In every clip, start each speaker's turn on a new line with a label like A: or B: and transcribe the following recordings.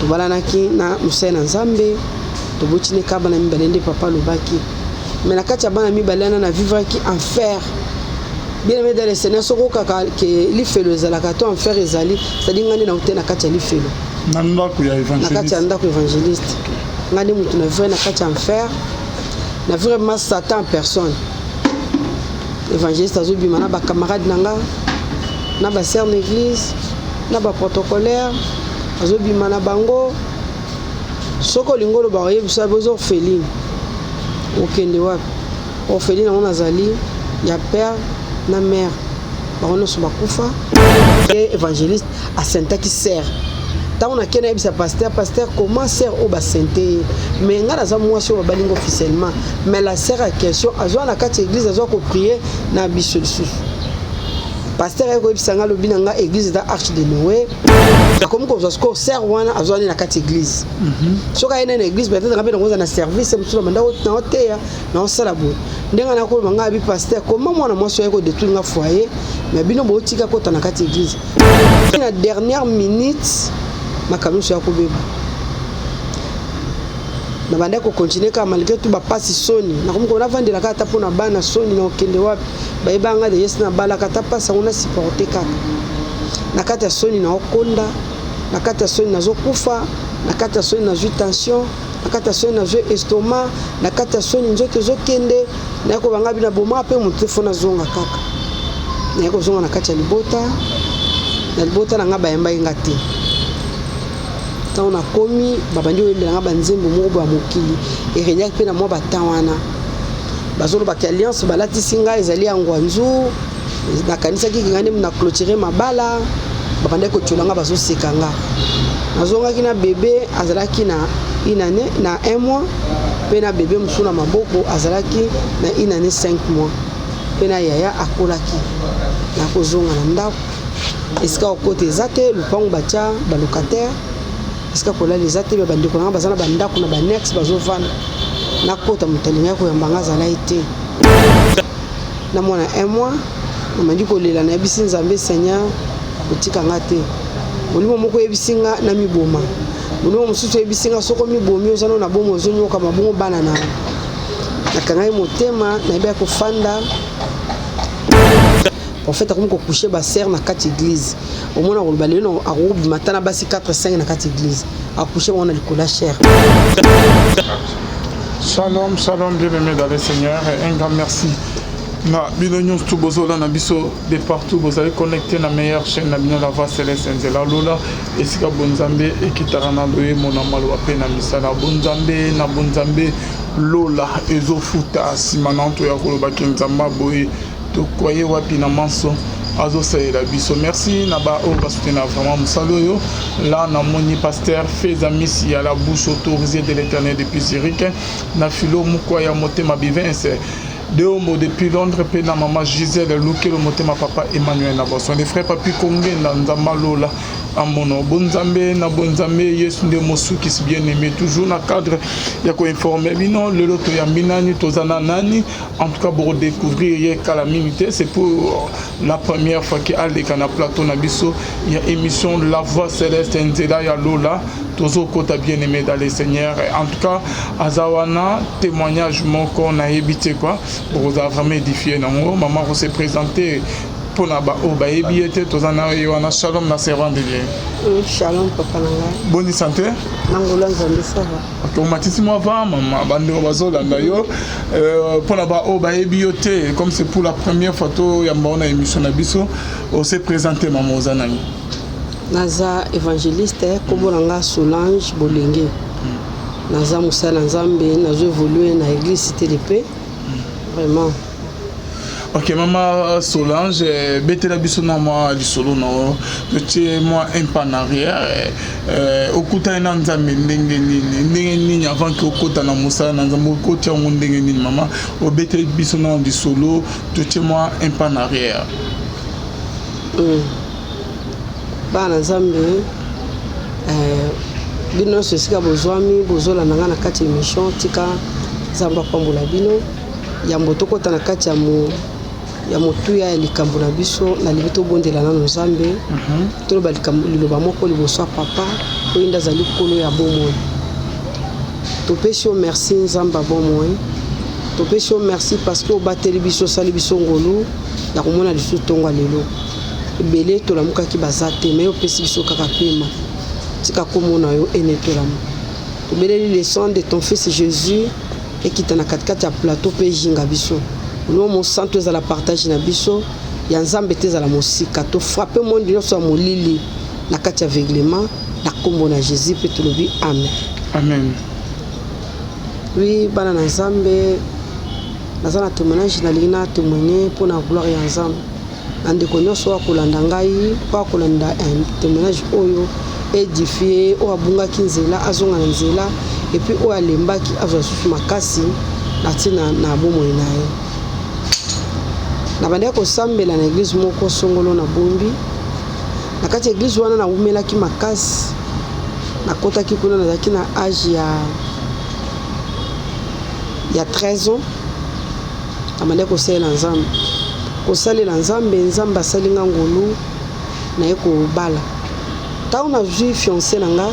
A: tobalanaki na musena nzambe tobotini kaba na mibale nde papa lobaki mais na kati ya bana mibale na vivre qui enfer bien aimé dans le Seigneur soko kaka ke lifelo ezalaka to enfer ezali c'est-à-dire ngani na ute na kati ya lifelo
B: na ndako ya évangéliste
A: na kati ya ndako évangéliste ngani mutu na vrai na kati ya enfer na vraiment Satan en personne évangéliste azobima na ba camarade nanga na ba sœur d'église na ba protocolaire azobima na bango soko lingolo ba yebisa bozo orpheline okende wapi orpheline on azali ya père na mère barono so bakufa et évangéliste a sainte qui sert tant on a kena yebisa pasteur comment sert au ba sainte mais ngala za mwasi o balingo officiellement mais la sœur a question azwa na kati église azwa ko prier na biso lisusu pasteur eko yebisanga lobi na nga église da arche de Noé comme ko zo sert wana azwa na kati église soka ene na église peut-être ngabe ngoza na service mutula manda na hotel na osala bo ndenga na ko manga bi pasteur comment mwana mwasi eko détruire nga foyer mais bino bo tika ko na kati église na dernière minute makamuso ya kobeba na banda ko continuer ka malgré tout ba passe soni na comme ko na vandela ka tapo na bana soni na okende wapi ba ibanga de yes na bala ka tapa sa ona supporter kaka na kata soni na okonda na kata soni na zokufa na kata soni na tension na kata soni na estomac na kata soni nzoto zokende na ko banga bina boma pe mutu fona zonga kaka na ko zonga na kata libota na nga ba yamba ngati on a commis babandi oyembela banzembo moko ba mokili et renyak pe na mo batawana bazolo ba alliance balati singa ezali angwanzu na kanisa ki ngane na clôturer mabala babandi ko tolanga bazo sekanga nazonga kina bébé azalaki na une année na 1 mois pe na bébé musuna maboko azalaki na une année 5 mois pe na yaya akolaki na kozonga na ndako eska okote zate lupango bacha ba locataire eska kola les até bandi ko na bazana bandako na ba next bazovana na kota mutalinga ko yambanga zala été na mona 1 mois na mandi ko lela na bisi nzambe Seigneur otika ngate molimo moko yebisinga na miboma molimo mususu yebisinga soko mibomi ozana na bomo zonyo kama bongo bana na kangai motema na ibe ko fanda en fait comme ko coucher ba sœur na kati église au moins on balé non a robe matana basi 4 5 na kati église a coucher on a le cola cher.
B: Shalom bien-aimés dans le Seigneur et un grand merci na bilonion tout bozola na biso de partout vous allez connecter na meilleure chaîne na bino la voix céleste nzela lola esika bonzambe ekitarana loye mona malo apena misala bonzambe na bonzambe lola ezofuta simananto ya koloba kinzamba boye to croyez wapi na manso azo la biso merci na ba o ba soutenir vraiment musaloyo là na moni pasteur Feza Missi à la bouche autorisée de l'Éternel depuis Zurich na filo mukoya motema bivince de homo depuis Londres pe na maman Gisèle Luke le motema papa Emmanuel Naboson les frères papi Kongé na Nzamalola amono bonzambe na bonzambe yesu nde mosuki si bien aimé toujours na cadre ya ko informer bino le loto ya minani tozana nani en tout cas pour découvrir ye calamité c'est pour la première fois que aleka na plateau na biso il y a émission la voix céleste nzela ya lola tozo kota bien aimé dans le Seigneur en tout cas azawana témoignage moko na ebité quoi pour vous vraiment édifier nango maman vous s'est présenté pour na ba o ba ebiete tozana yoana shalom na servant de Dieu.
A: Shalom papa nanga.
B: Bonne santé.
A: Nangola nzambe ça va.
B: OK, matisi moi va maman bande bazolanda yo pour na ba o ba ebiote comme c'est pour la première fois to ya mbona émission na biso on s'est présenté maman ozanani.
A: Naza évangéliste kombo nanga Solange Bolenge. Naza musala nzambe nazo évoluer na église Cité de Paix. Vraiment.
B: OK, maman Solange, betela biso na moi lisolo no, petit moi un pas en arrière. Okuta na nzambe ndenge nini avant que okota na musala na nzambe okoti ngo ndenge nini maman, obetela biso na lisolo, petit moi un pas en arrière.
A: Bana nzambe bino sesika bozwami bozola nanga na kati émission tika nzamba pambola bino ya mboto kota na kati ya motuya ya likambo na biso na libito bondela na nzambe to ba likambo liloba moko liboso papa oyo nde azali nkolo ya bomoi. Topesi yo merci nzambe bomoi. Topesi yo merci parce que obateli biso osali biso ngolu ya komona lisusu ntongo lelo. Ebele tolamukaki baza te me opesi biso kaka pema. Tika komona yo enetolamu. Tobeleli le sang de ton fils Jésus ekita na katikati ya plateau pe jinga biso. Nous mon sang tous à la partage na biso ya nzambe te za la mosika to frapper monde nyonso ya molili na kati ya aveuglement na kombo na Jésus pe tolobi amen.
B: Amen.
A: Oui, bana na nzambe nazana témoignage na lina témoigner pour la gloire ya nzambe. Ande ko nyonso wa kolanda ngai pa kolanda un témoignage oyo édifié o abunga kinzela azonga na nzela et puis o alembaki azwa susu makasi na tina na bomoi na ye. Na bande ko sambela na église moko songolo na bombi. Na kati église wana na umelaki makasi. Na kotaki kuna nazaki na âge ya 13 ans. Na bande ko sala nzambe. Ko salela nzambe nzamba salinga ngolu na yeko bala. Tant na vu fiancé nanga.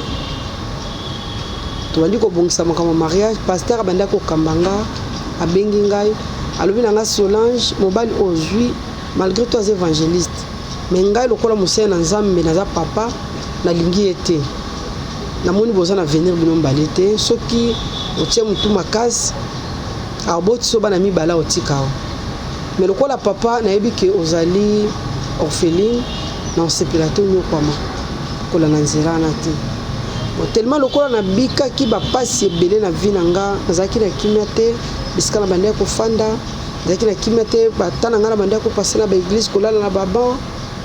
A: To bandi ko bongisa makama mariage pasteur abanda ko kambanga abengi ngai. Alobi nanga Solange mobali ozui malgré toi évangéliste mais ngai lokola musena na nzambe naza papa na lingi ete na moni boza na venir bino mbalete soki otie mutu makasi aboti so bana mibala otikao mais lokola papa na yebi ke ozali orpheline na sepelateur nyokwama kola na nzela na te tellement lokola na bika ki ba pasi ebele na vie nanga nazaki na kimia te bisika na bande ko fanda nazaki na kimia te batana ngana bande ko passer na ba église kolala na baba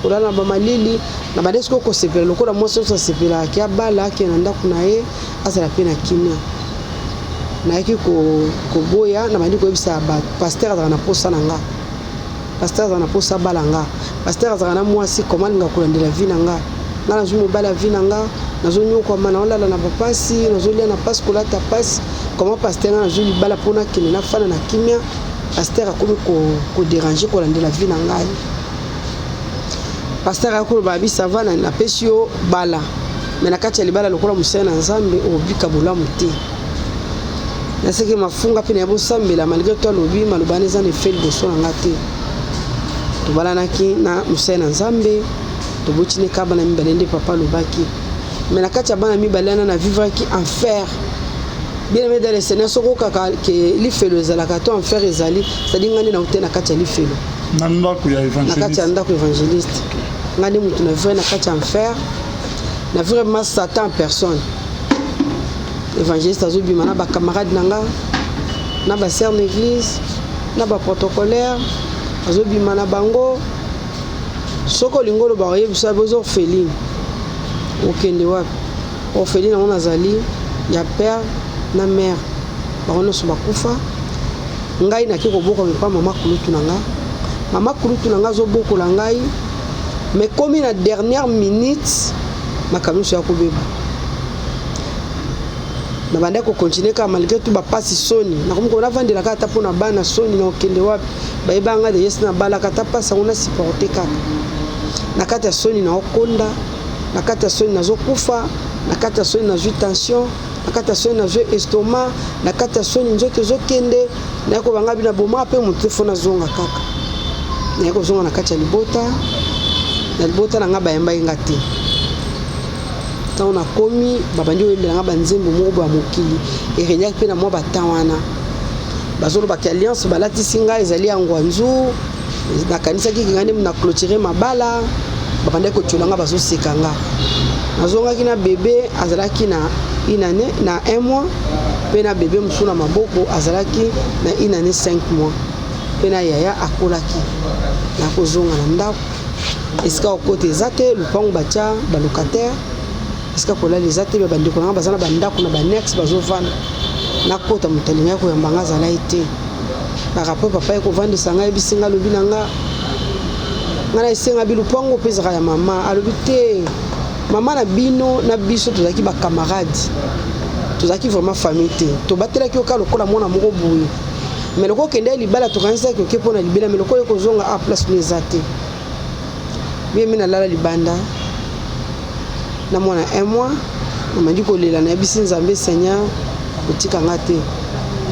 A: kolala na ba malili na bande ko sepela lokola moso so sepela ki abala ki na ndako na ye azala pe na kimia na yaki ko boya na bande ko bisa ba pasteur azana na posa nanga pasteur azana na posa balanga pasteur azana na mwasi comment nga kolandela vie nanga ngana zumo bala vie nanga nazo nyoko mana olala na papasi nazo lia na passe kolata passe comment pasteur nazo libala pona kene na fana na kimia pasteur akomi ko déranger ko landela vie nanga pasteur akolo babi savana na pesio bala mais na kati ya libala lokola musena nzambe obika bolamu te na seke mafunga pe na bo sambela malgré toi lobi malobane za ne fait de son ngate to bala naki na musena nzambe to botine ka bana mibalende papa lobaki mais na kati ya bana mibalana na vivre qui enfer bien aimé dans le Seigneur soko kaka ke li felo ezalaka to enfer ezali c'est-à-dire ngani na utena kati ya li felo
B: na ndako ya évangéliste
A: na kati ya ndako évangéliste ngani mutu na vrai na kati ya enfer na vraiment Satan en personne évangéliste azobima na ba camarade nanga na ba sœur d'église na ba protocolaire azobima na bango soko lingolo ba yebisa bozo orpheline okende wapi orpheline on azali ya père na mère barono so bakufa ngai naki koboko mepa mama kulutu nanga zo boko la ngai mais comme na dernière minute makamuso ya kobeba na bande ko continuer ka malgré tout ba passe soni na komko na vandela ka tapo na bana soni na okende wapi ba ibanga de yes na bala ka tapasa on a supporter kaka na kata soni na okonda na kata soni na zokufa na kata soni na tension na kata soni na estomac na kata soni nzoto zokende na ko banga bina boma pe mutu fona zonga kaka na ko zonga na kata libota na nga bayamba ngati taona komi babandi oyembela nga banzembo moko ba mokili e renyak pe na mo batawana bazolo ba alliance balati singa ezali angwanzu na kanisa ki ngane na clôturer mabala babande ko tshulanga bazo sekanga nazonga kina bébé azalaki na inane na 1 mois pe na bébé musuna maboko azalaki na inane 5 mois pe na yaya akolaki na kozonga na ndako eska okote zate lupango bacha ba locataire eska kola les zate ba ndiko na bazana ba ndako na ba next bazovana na kota mutalinga ko yambanga zala ite ba rapport papa ko vendre sanga ebisinga lobi nanga ngana isenga bilupango pezaka ya mama alobi te mama na bino na biso tozaki ba camarades tozaki vraiment famille te to batela ki okalo kola mona moko boye mais loko kende libala to kanisa ki okepo na libela mais loko ko zonga a place les athées bien mina lala libanda na mona 1 mois namandi kolela na yebisi nzambe Seigneur otika nga te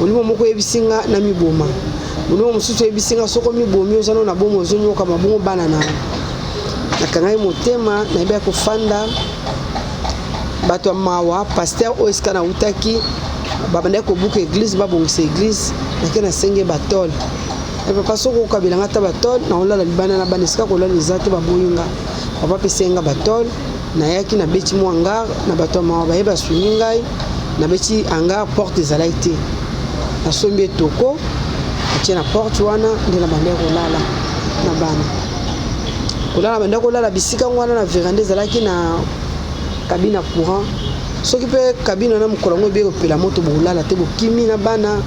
A: molimo moko yebisi nga na miboma molimo mosusu yebisi nga soko mibomi ozana na bomo ozonyoka mabongo bana na nakangai motema na yeba kofanda bato mawa pasteur oiska na utaki babanda kobuka église babongisa église nakena senge batol papa soko kabila ngata batol na olala libana na banesika kolala ezate baboyinga papa pesenga batol na yaki na beti mwangar na bato mawa bayeba swingi ngai na beti hangar porte ezalaite na sombi etoko atie na porte wana nde na banda kolala na bana kolala banda kolala bisika wana na veranda ezalaki na cabine courant soki pe cabine na mukolongo be opela moto bolala te bokimi na bana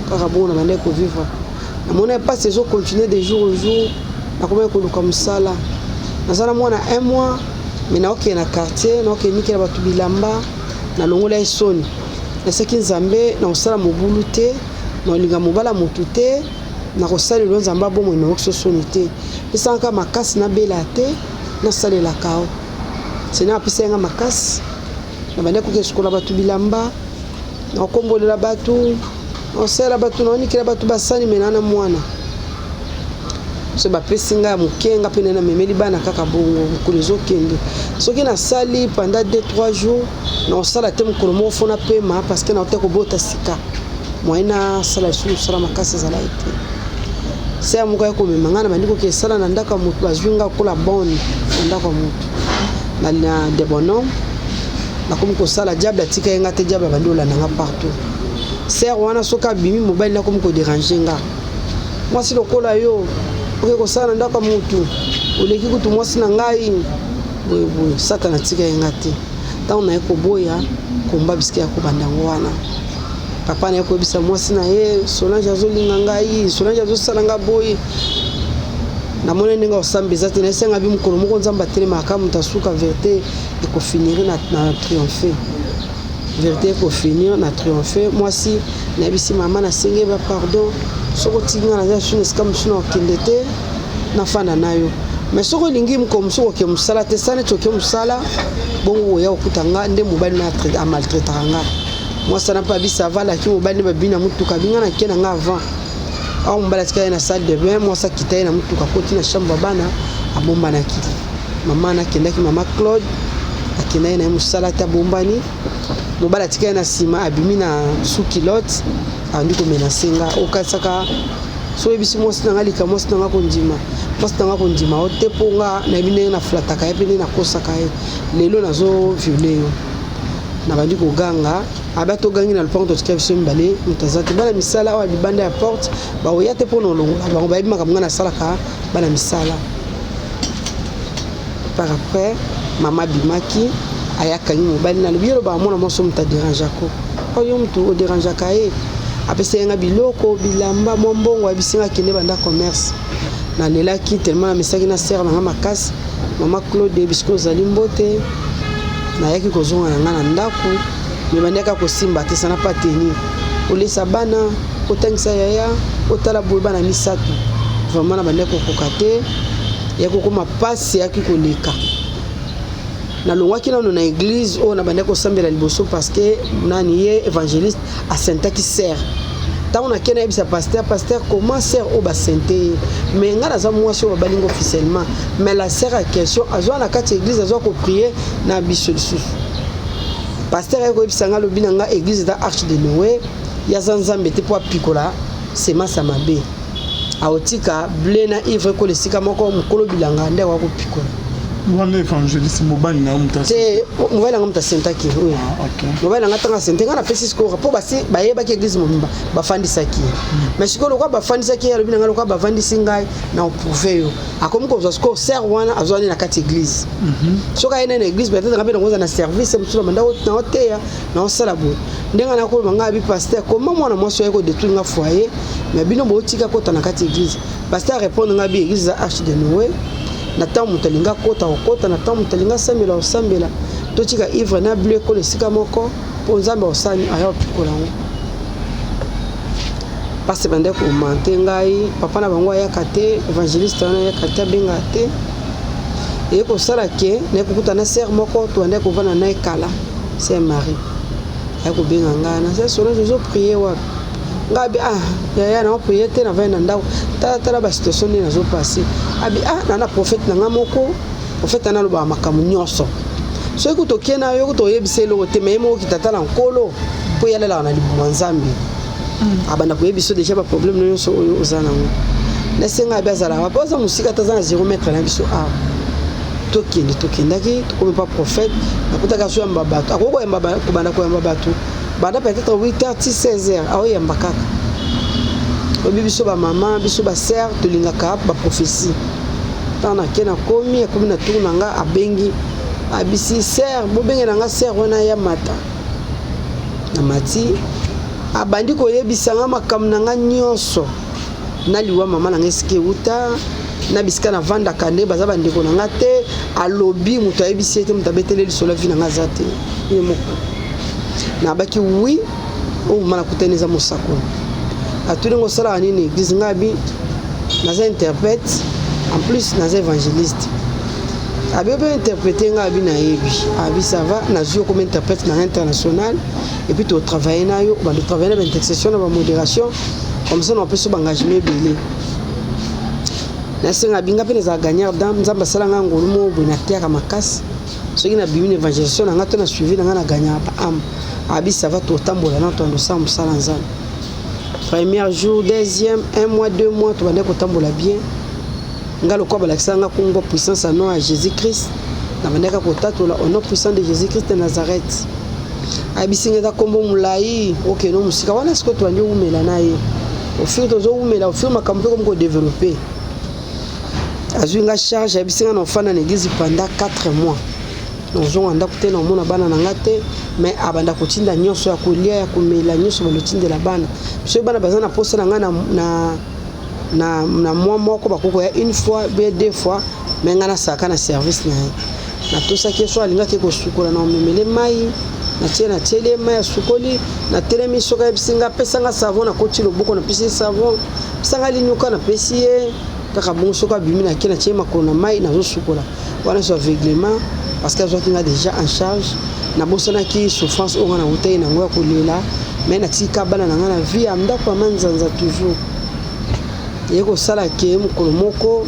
A: kaka bona banda ko vivre na mona pas saison continuer de jour au jour na comment ko comme ça là na sala mona un mois mais na ok na quartier na ok nikela batu bilamba na longola esoni na seki nzambe na osala mobulu te na linga mobala motu te na kosala lo nzamba bomo na okso soni te pesa nka makasi na bela te na salela kao sena pesa nga makasi na bande ko keskola batu bilamba na kombolela batu na osala batu na onikela batu basani menana mwana so ba pesinga mukenga pene na memeli bana kaka bongo kulezo kende soki na sali pendant 2-3 jours na osala te mukolo mo fona pema parce que na oteko bota sika moina sala sulu sala makasi za laite c'est amuka yako memanga na bandiko ke sala na ndaka mutu bazwinga kola bonne ndaka mutu na de bonhomme na comme ko sala diable atika yenga te diable bandola nanga partout c'est wana soka bimi mobile na comme ko déranger nga moi si lokola yo oke ko sala ndaka mutu oleki kutu mwasi na ngai boye satana tika yenga te tant na ko boya komba bisika ko bandango wana papa na ko bisa mwasi na ye Solange azolinga ngai Solange azosala nga boye na mona ninga osambeza te na senga bi mukolo moko nzamba telema ka mutasuka vérité et ko finir na triompher vérité ko finir na triompher moi si na bisi mama na senge ba pardon soko tinga na jasune ska msuna okendete na fana nayo mais soko lingi mko msoko ke musala te sane choke musala bongo ya okutanga nde mobali na traite a maltraiter nga moi ça n'a pas vu ça va la ki mobali ba bina mutuka binga na kena nga avant aw mbala tika na salle de bain moi ça kita na mutuka koti na chambre bana abomba na kiti mama na kenda ki mama Claude akina na musala ta bombani mobala tika na sima abimi na sous-kilote andi ko menasenga okasaka so ebisi mosi na ngalika mosi na ngakondima mosi na ngakondima oteponga na bine na flataka epene na kosaka lelo nazo violer na bandi ko ganga abato gangi na lupango totika biso mbale mutazati bana misala wa libanda ya porte ba oyate pono longola ba ba ibima kamanga na salaka bana misala par après mama bimaki ayaka ngi mobali na libiro ba mona moso muta dérange ko oyo mutu o dérange ka e apese nga biloko bilamba mombongo abisinga kende banda commerce na lelaki tellement na misaki na sœur na makasi mama Claude bisko zalimbote na yaki kozonga na ngana ndako me bandeka ko simba te sana pa tenir olesa bana otangisa yaya otala boye bana misatu vraiment na bandeko kokate yako koma passe yaki koleka na longwaki na église o na bandeko sambela liboso parce que nani ye évangéliste a sentaki sert tant on a kena bisa pasteur comment sert au basenté mais ngala za mwasi o balingo officiellement mais la sert à question azwa na kati église azwa ko prier na biso sous pasteur ko bisa ngalo binanga église da Arche de Noé ya zanzambe te po apikola sema samabe aotika blé na ivre ko lesika moko mukolo bilanga nde ko pikola
B: wana évangéliste mobali na muta
A: te mobali na muta sentaki oui mobali na tanga sentenga na pesi ko po basi bayeba ki église momba bafandisaki mais siko lokwa bafandisaki ya lobina ngalo kwa bafandisi ngai na oprouver yo akomi ko zasko ser wana azwani na kati église soka ene na église peut-être ngabe ngoza na service mtsula manda na hoteya na osala bo ndenga na ko manga bi pasteur comment mwana mwasi yako détruire nga foyer mais bino bo tika kota na kati église pasteur répondre nga bi église za Arche de Noé na temps mutalinga kota na temps mutalinga sambela osambela totika ivre na bleu ko lesika moko po nzambe osani ayo pikola ngo parce bande ko mante ngai papa na bango ya kate évangéliste na ya kate benga te e ko sala ke ne ko kutana ser moko to ande ko vana na ekala c'est Marie ako benga ngana c'est solo je prier wa ngabi ya na prier te na vena ndako ta ba situation ni nazo passer abi na prophète na ngamoko prophète na loba makamu nyonso so ekuto kena yo kuto yebiselo te memo kitata na nkolo po yala la na libu nzambi abanda ko yebiso déjà ba problème nyonso oyo ozana ngo nasenga bazala wa poza musika tazana 0 mètre na biso tokendaki tokomi pas prophète nakutaka so yamba bato akoko yamba kubanda ko yamba bato banda peut-être 8h 16h awo yamba kaka obi biso ba maman biso ba sœur tolingaka ba prophétie tana kena komi na tourna nga abengi abisi sœur bobenge na nga sœur wana ya mata na mati abandi ko yebisanga makam na nga nyonso naliwa mama na ngeske uta na bisika na vanda kande baza bandeko na nga te alobi muto ayebisi te muto abetele lisolo vi na nga za te ye moko na baki oui o mana kuteneza mosako atuli ngosala nini église ngabi naza interprète en plus naza évangéliste abi be interpréter ngabi na yebi abi ça va na zio comme interprète na international et puis tu travailler na yo ba de travailler na intercession na ba modération comme ça on peut se engagement belé na senga binga pe za gagnant dans nzamba sala ngangolo mo bona terre makasi soki na bimi évangélisation na ngato na suivi na ngana gagnant ba am abi ça va tout tambola na to ndo sam sala nzana premier jour deuxième 1 mois 2 mois to bande ko tambola bien ngalo ko balakisa nga kongo puissance à nom à Jésus-Christ na bande ka ko tatola au nom puissant de Jésus-Christ de Nazareth abi singa da kombo mulai OK no musika wana siko to andi umela naye au fil de zo umela au fil makambo comme ko développer azunga charge abisinga na fana na église pendant 4 mois nous anda kute na mona bana na ngate mais abanda kotinda nyonso ya kolia ya komela nyonso balotinda la bana so bana bazana posa na ngana na mois moko bakoko ya une fois bien deux fois mais ngana saka na service na to saki so alinga ke ko sukola na memele mai na tiele mai ya sukoli na telemi soka bisinga pesa nga savon na koti loboko na pesi savon sanga linyuka na pesi kaka bon soka bimi na kena tiema kona mai na zo sukola wana so aveuglement parce que je suis déjà en charge na bosana ki souffrance on na hôtel na ngoya kolela mais na tika bana na ngana vie amda kwa manzanza toujours yeko sala ke mukolo moko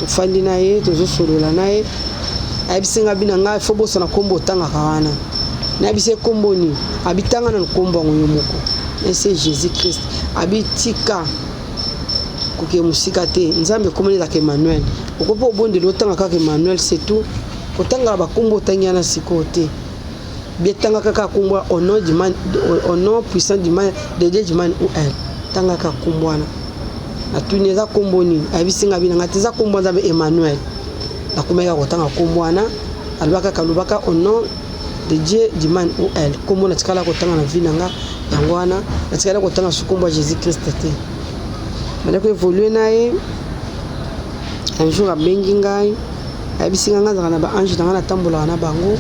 A: to fandi na ye to zo solola na ye abisinga bina nga fo bosana kombo tanga kawana na bise kombo ni abitanga na kombo ngoyo moko et c'est Jésus-Christ abitika koke musika te nzambe komoni la Emmanuel okopo bonde lotanga kaka Emmanuel c'est tout kotanga ba kombo tangana sikote bietanga kaka kombo au nom puissant du man de Dieu du man ou elle tanga kaka kombwana na tuneza kombo ni abisinga bina ngatiza kombo nzambe Emmanuel na komeka kotanga kombwana alubaka kalubaka au nom de Dieu du man ou elle kombo na tikala kotanga na vinanga yangwana na tikala kotanga sukombo Jésus Christ te mais ko évoluer nae un jour a bengi ngai abisinga ngazaka na ba ange na tambola na bango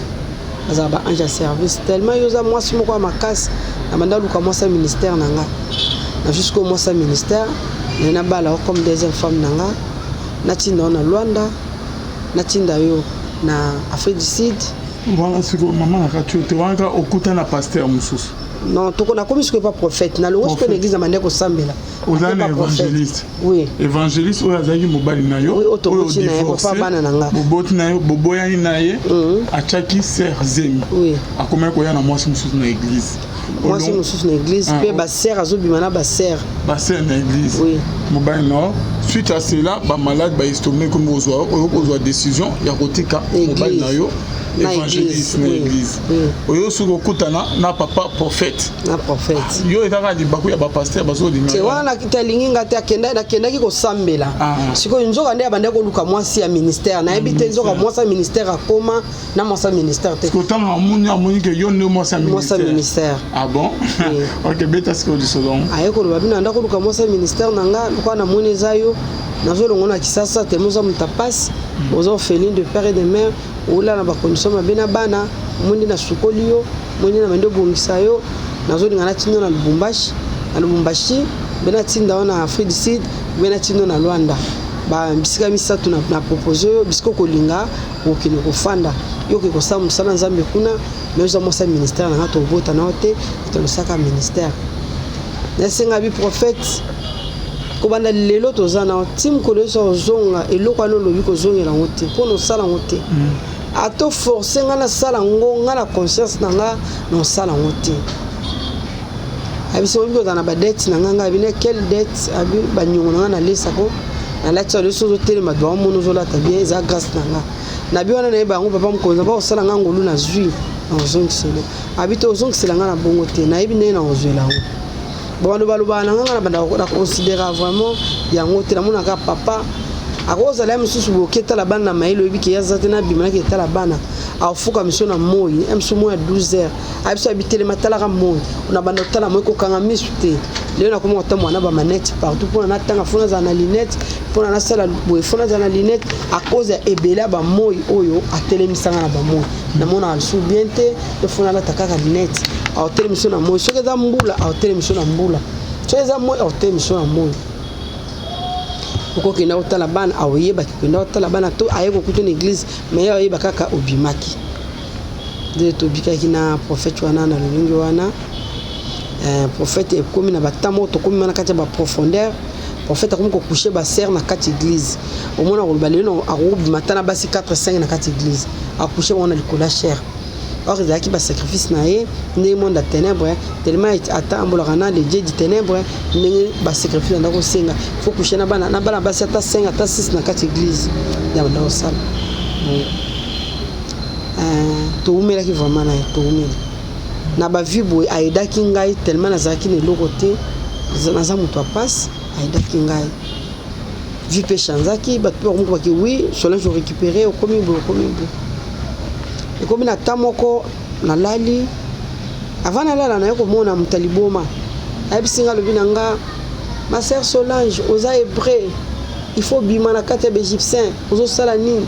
A: azaba ba ange service tellement yoza mwasi moko makasi na manda luka mwasa ministère nanga na jusqu'au mwasa ministère na bala comme deuxième femme nanga na tinda na Luanda na tinda yo na Afrique du Sud
B: voilà c'est que maman a tu te wanga okuta na pasteur mususu
A: non to kona comme je suis pas prophète na longo ko l'église amande ko sambela
B: ozana évangéliste
A: oui
B: évangéliste oyo azaki mobali na yo
A: oyo divorcé
B: boboti na yo boboyani na ye achaki sœur zemi
A: oui
B: akomaki koya na mwasi mosusu na église
A: mwasi mosusu na église pe ba sœur azobima na ba sœur
B: na église
A: oui
B: mobali no suite à cela ba malade ba estomé comme ozwa décision ya kotika mobali na yo évangéliste na église oyo suko kutana na papa prophète yo etaka libaku ya ba pasteur bazo dinga
A: te wana kitalingi ngati akendaki kosambela siko nzoka nde abande ko luka mwasi ya ministère na ebite nzoka mwasi ya ministère akoma na mwasi ya ministère te
B: kotanga amuni ke yo ne mwasi ya
A: ministère
B: ah bon OK beta siko disolong
A: ayeko lo babina ndako luka mwasi ya ministère nanga kwa na moni zayo nazolongo na kisasa te moza mutapasi aux orphelins de père et de mère ola na ba condition mabena bana mundi na sukoli yo mundi na mendo bongisa yo nazolinga na tindo na Lubumbashi bena tinda na Afrique du Sud bena tindo na Luanda ba bisika misatu na proposé bisiko kolinga okini kofanda yo ke kosa musala nzambe kuna mais za mosa ministère na to bota na ote to le saka ministère na senga bi prophète ko banda lelo to zana tim ko le so zonga eloko ano lobi ko zongela ngote po no sala ngote ato forcer nga na sala ngonga na conscience nanga no sala ngote abiso bibo na ba dette nanga bine quelle dette abi ba nyonga na lesa ko na la tso le so tele madwa mo no zola tabia eza grâce nanga na bi wana na ba ngo papa mkonza ba sala nga ngolu na zui na zongi selo abito zongi sela nga na bongo te na ibi ne na ozwela ngo bon le baloba nanga na banda ko considérer vraiment yango te na mona ka papa akoza la msusu boketa la bana mailo ebiki yazate na bimana ke tala bana afuka mission na moyi emsu moya 12h abiso abitele matala ka moyi ona banda tala moyi ko kanga misute leo na komo ta mwana ba manette partout pour na tanga fona za na lunette pour na sala boy fona za na lunette akoza ebela ba moyi oyo atelemisanga na ba moyi na mona alsu biente to fona la takaka lunette a telemission na moyi soke za mbula a telemission na mbula soke za moyi a telemission na moyi uko kina utala bana aoyeba kina utala bana to ayeko kuto na église mais aoyeba kaka obimaki de to bikaki na prophète wana na lulungi wana prophète ekomi na batamo to komi na kati ba profondeur prophète akomi ko coucher ba serre na kati église au mona ko baleno akobi matana basi 4 5 na kati église akoucher wana likola cher or il y a qui va sacrifice naé né monde à ténèbres tellement attend ambolana le dieu du ténèbres né ba sacrifice ndako senga faut coucher na bana basi ata 5 ata 6 na kati église ya ndako sala to umela ki vraiment na to umela na ba vibo aida kingai tellement na zaki ne lokote na za muto passe aida kingai vi pe chanzaki ba to ko ki oui cela je récupérer au komi bo et comme na tamoko na lali avant na lala na yoko mona mutaliboma abisinga lobinanga ma sœur Solange oza hébreu il faut bima na kati égyptien ozo sala nini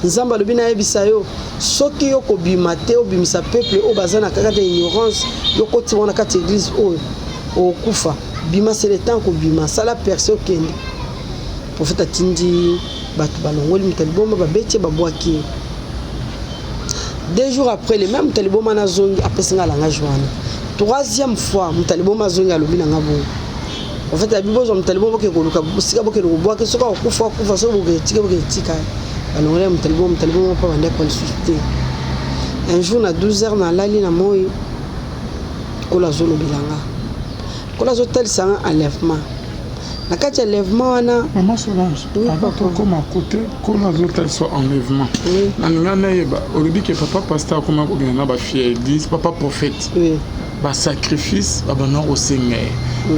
A: nzamba lobina yebisa yo soki yo ko bima te obimisa peuple o bazana kaka de ignorance yo ko ti wana kati église o kufa bima c'est le temps ko bima sala perso kende prophète atindi batu balongoli mutaliboma babeti babwaki 2 jours après les mêmes taliboma na zongi après singa la ngajwana 3e fois mutaliboma zongi alobina ngabo en fait la bibo zo mutaliboma ke koluka sika boke lobwa ke soka kufa so boke tika alongole mutaliboma pa bande ko susciter un jour na 12h na lali na moyi kola zolo bilanga kola zo tel sanga enlèvement na kati enlèvement wana
B: maman Solange comme à côté kola zo tel so enlèvement na ngana yeba olobi ke papa pasteur comme ko ngana ba fille église papa prophète ba sacrifice ba bana au Seigneur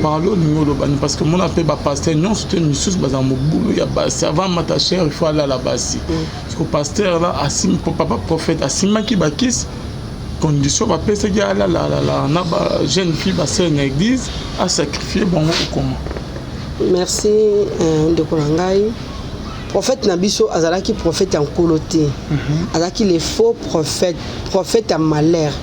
B: parlo ngolo bani parce que mon appel ba pasteur non c'était monsieur ba za mobulu ya ba avant mata cher il faut aller là basi parce que pasteur là asim papa prophète asimaki ba kis condition ba pesa ya la na ba jeune fille ba sœur na église a sacrifier bon comment.
A: Merci de Kolangai. Prophète Nabiso azalaki prophète en coloté. Azalaki les faux prophètes, prophète en malheur.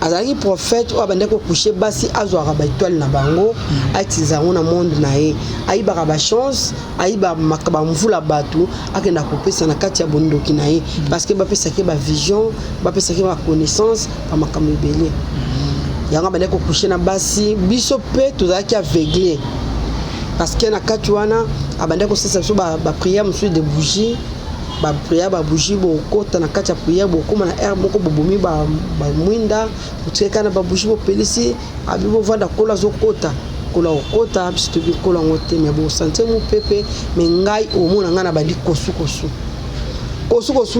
A: Azalaki prophète ou abandeko coucher basi azwara ba étoile na bango, atizango na monde nae. Aiba ba chance, aiba makaba mvula batu, akenda kopesa na kati ya bondoki nae parce que ba pesa ke ba vision, ba pesa ke ba connaissance, ba makambo belé. Yanga bandeko coucher na basi, biso pe tozalaki aveuglé. Parce que na kati wana abanda ko sesa so ba prière monsieur de bougie ba prière ba bougie bo kota na kati ya prière bo koma na air moko bobomi ba mwinda utseka na ba bougie bo pelisi abibo vanda kola zo kota kola okota bisto bi kola ngote me bo santé mu pepe me ngai o mona ngana bandi kosu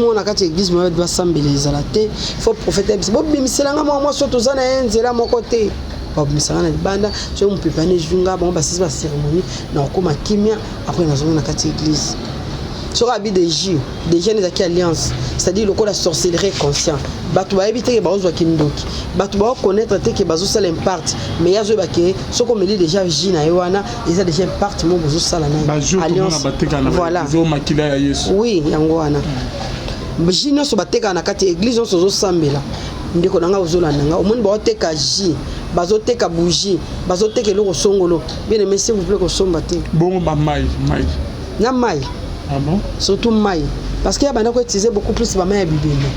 A: mona kati église mo ba sambeleza la te faut prophète bo bimiselanga mo so tozana enzela moko te ba misanga na libanda so mu pepane junga ba basisi ba cérémonie na koma kimia après na zona na kati église so rabi de J des jeunes qui alliance c'est-à-dire le la sorcellerie conscient batu ba éviter ba ozwa kindoki batu ba connaître te que bazo sala impact mais yazo ba ke so comme il déjà J na yoana ils a déjà impact mo bazo sala na alliance voilà
B: zo makila ya Yesu
A: oui yango wana J no so bateka na kati église on so sambela ndeko nanga ozolanda nga omoni baoteka J bazoteka bougie bazoteka eloko songolo bien aimé s'il vous plaît ko somba te
B: bon ba mai
A: na mai.
B: Ah bon?
A: Surtout mai. Parce qu'il y a bana ko utiliser beaucoup plus ba mai ya bibembe.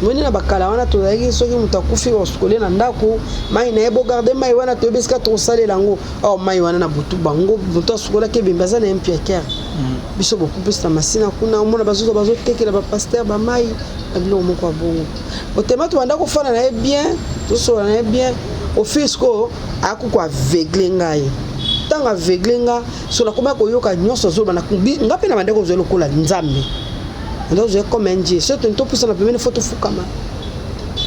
A: Moni na bakala wana to yaki soki mutakufi oskole na ndako mai na ebo garder mai wana to beska to sale lango. Oh mai wana na butu bango butu sokola ke bimbaza na impieker. Biso beaucoup plus na masina kuna mona bazo tekela ba pasteur ba mai abilo moko abongo. Otema to banda ko fana na bien, to so na bien. Au fisco akuko aveugle ngai. Tanga aveugle nga so na koma ko yoka nyonso zo bana kumbi ngape na bande ko zo lokola nzambe. Ndo zo comme un dieu. C'est un to pusa na première photo fukama.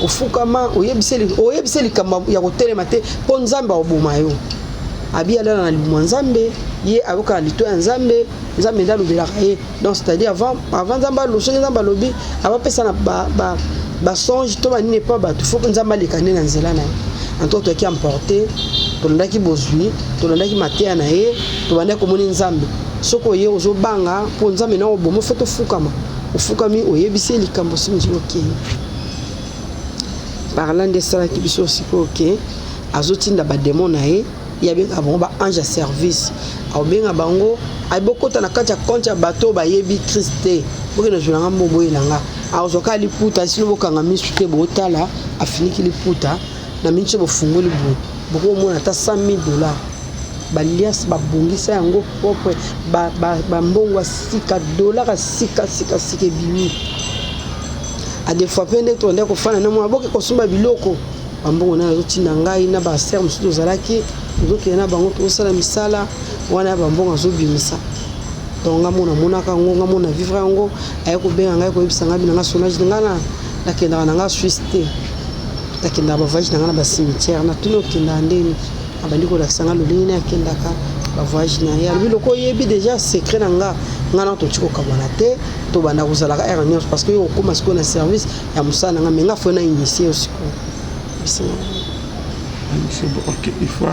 A: Ofukama oyebiseli kamba ya kotelema te po nzambe oboma yo. Abi ala na nzambe ye akoka lito ya nzambe nzambe ndalo belaka ye. Donc c'est-à-dire avant nzamba lo soki nzamba lobi aba pesa na ba songe to ba nini pas ba faut que nzamba lekane na nzela na. En tout cas qui emporté to ndaki bozui to ndaki matea na ye to banda ko moni nzambe soko ye ozo banga po nzambe na obomo foto fukama ofukami oyebisi likambo sinji OK. Parlant de ça qui biso aussi OK azotinda ba démon na ye ya benga bango ba ange service au benga bango ay bokota na kati ya compte ya bato ba yebi Christe boke na julanga mbobo elanga azoka liputa sino bokanga misu te botala afiniki liputa na minche bofungoli boko mona ta $100,000 balias babongisa yango propre ba mbongo sika $, sika bimi a des fois pende to ndeko fana na mwa boke kosumba biloko bambongo na zotinda ngai na ba serme sudo zalaki zoki na bango to sala misala wana bambongo zo bimisa donc ngamona ka ngonga mona vivre yango ayeko benga ngai ko ebisanga bina nga sonage ngana na kenda nga Suisse te takenda ba voyage na ba cimetière na tuno kenda ndeni abandi ko lakisanga lolini na kenda ka ba voyage na ya biloko yebi déjà secret na nga ngana to tiko kabana te to bana kozala ka erreur parce que yo koma siko na service ya musana nga menga fo na initier aussi
B: OK, il faut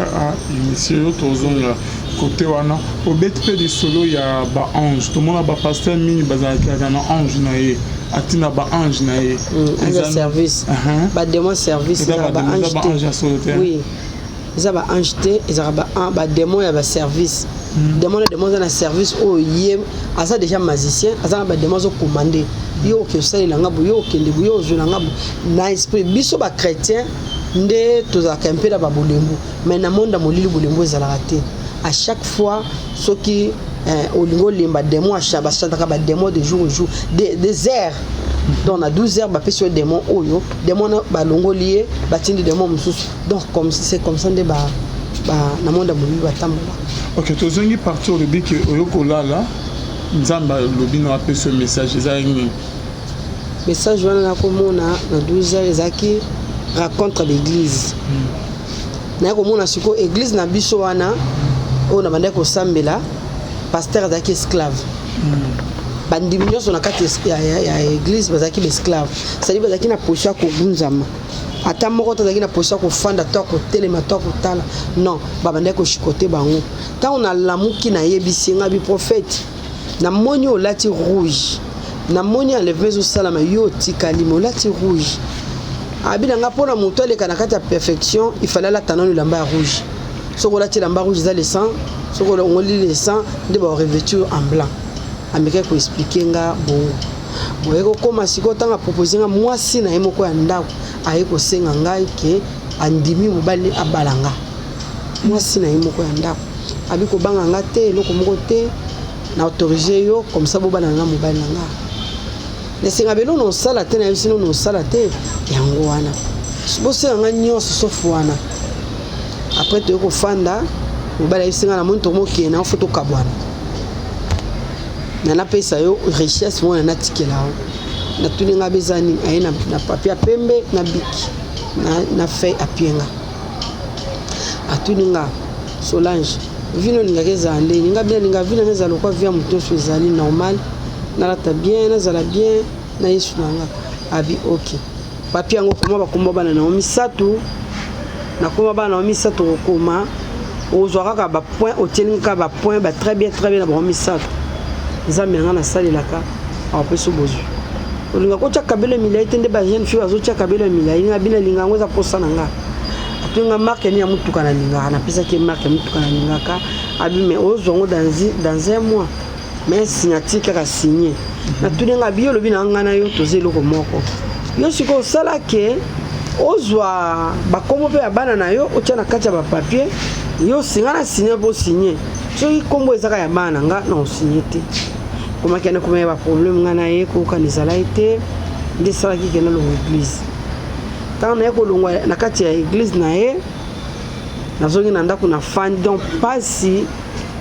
B: initier tozonga côté wana au BTP du solo ya ba ange tout monde ba pasteur mini bazaka na ange na ye atina ba ange na ye
A: ange service ba démon service ba ange oui ça ba ange te ça ba démon ya ba service démon na service o yem asa déjà magicien asa ba démon zo commander yo ke sala nga bu yo ke ndebu yo zo nga na esprit biso ba chrétien nde tozaka un peu na ba bolembu mais na monde molili bolembu ezalaka te à chaque fois ceux qui olingo limba démon achaba chantaka ba démon de jour au jour des airs donc na 12 heures ba pesi démon oyo démon ba longo lié ba tindi démon mususu donc comme c'est comme ça nde ba na monde molili ba tambola.
B: OK, tozongi partir le bic oyoko lala nzamba lobino apé ce message ezali
A: message wana na komona na 12 heures ezaki raconte l'église na komona siko église na biso wana o na banda ko sambela pasteur azaki esclave bandimi nyonso na kati ya église bazaki esclave c'est-à-dire bazaki na posha ko gunzama ata moko tazaki na posha ko fanda to ko telema to ko tala non babanda ko chikote bango ta on a lamuki na yebisi nga bi prophète na moni o lati rouge na moni enlever au salama yo tikali mo lati rouge abina nga pona moto le kana kati ya perfection il fallait la tanano lamba rouge soko lati lamba rouge za le sang soko ngoli le sang de ba revêture en blanc ameka ko expliquer nga bo eko koma siko tanga proposer nga mwasi na yemoko ya ndako ayeko senga ngai ke andimi mobali abalanga mwasi na yemoko ya ndako abiko banga nga te eloko moko te na autoriser yo comme ça bobana na mobali nga lesenga belo no sala te na yisino no sala te yango wana bose nga nyonso sofu wana après to ko fanda mobali yisinga na monto moke na foto kabwana na pesa yo richesse mo na tikela na tuninga bezani ayena na papier pembe na biki na feuille apienga atuninga Solange vino ningakeza ande ninga bien ninga vino ngeza lokwa via muto so ezali normal na la bien na zala bien na yesu nanga abi OK papier ngo koma bakomba bana na misatu na koma bana na misatu kokoma ozwaka ka ba point otelinga ba point ba très bien na ba misatu nzambe nga na salelaka apeso bozu olinga ko tshaka bele milai tende ba jeune fille azo tshaka bele milai nga bina linga ngo za posa nanga atunga marque ni ya mutuka na linga na pesa ke marque mutuka na linga ka abi mais ozongo dans un mois mais signature kaka signé na tuninga biyo lobi na ngana yo toze loko moko yo siko sala ke ozwa bakombo pe abana na yo otia na kati ya ba papier yo singana signé bo signé so ikombo ezaka ya bana nga na signé te koma kene koma ba problème ngana ye ko kanizala ite nde sala ki kena lo église tant na ko longwa na kati ya église na ye nazongi na ndako na fan donc pas si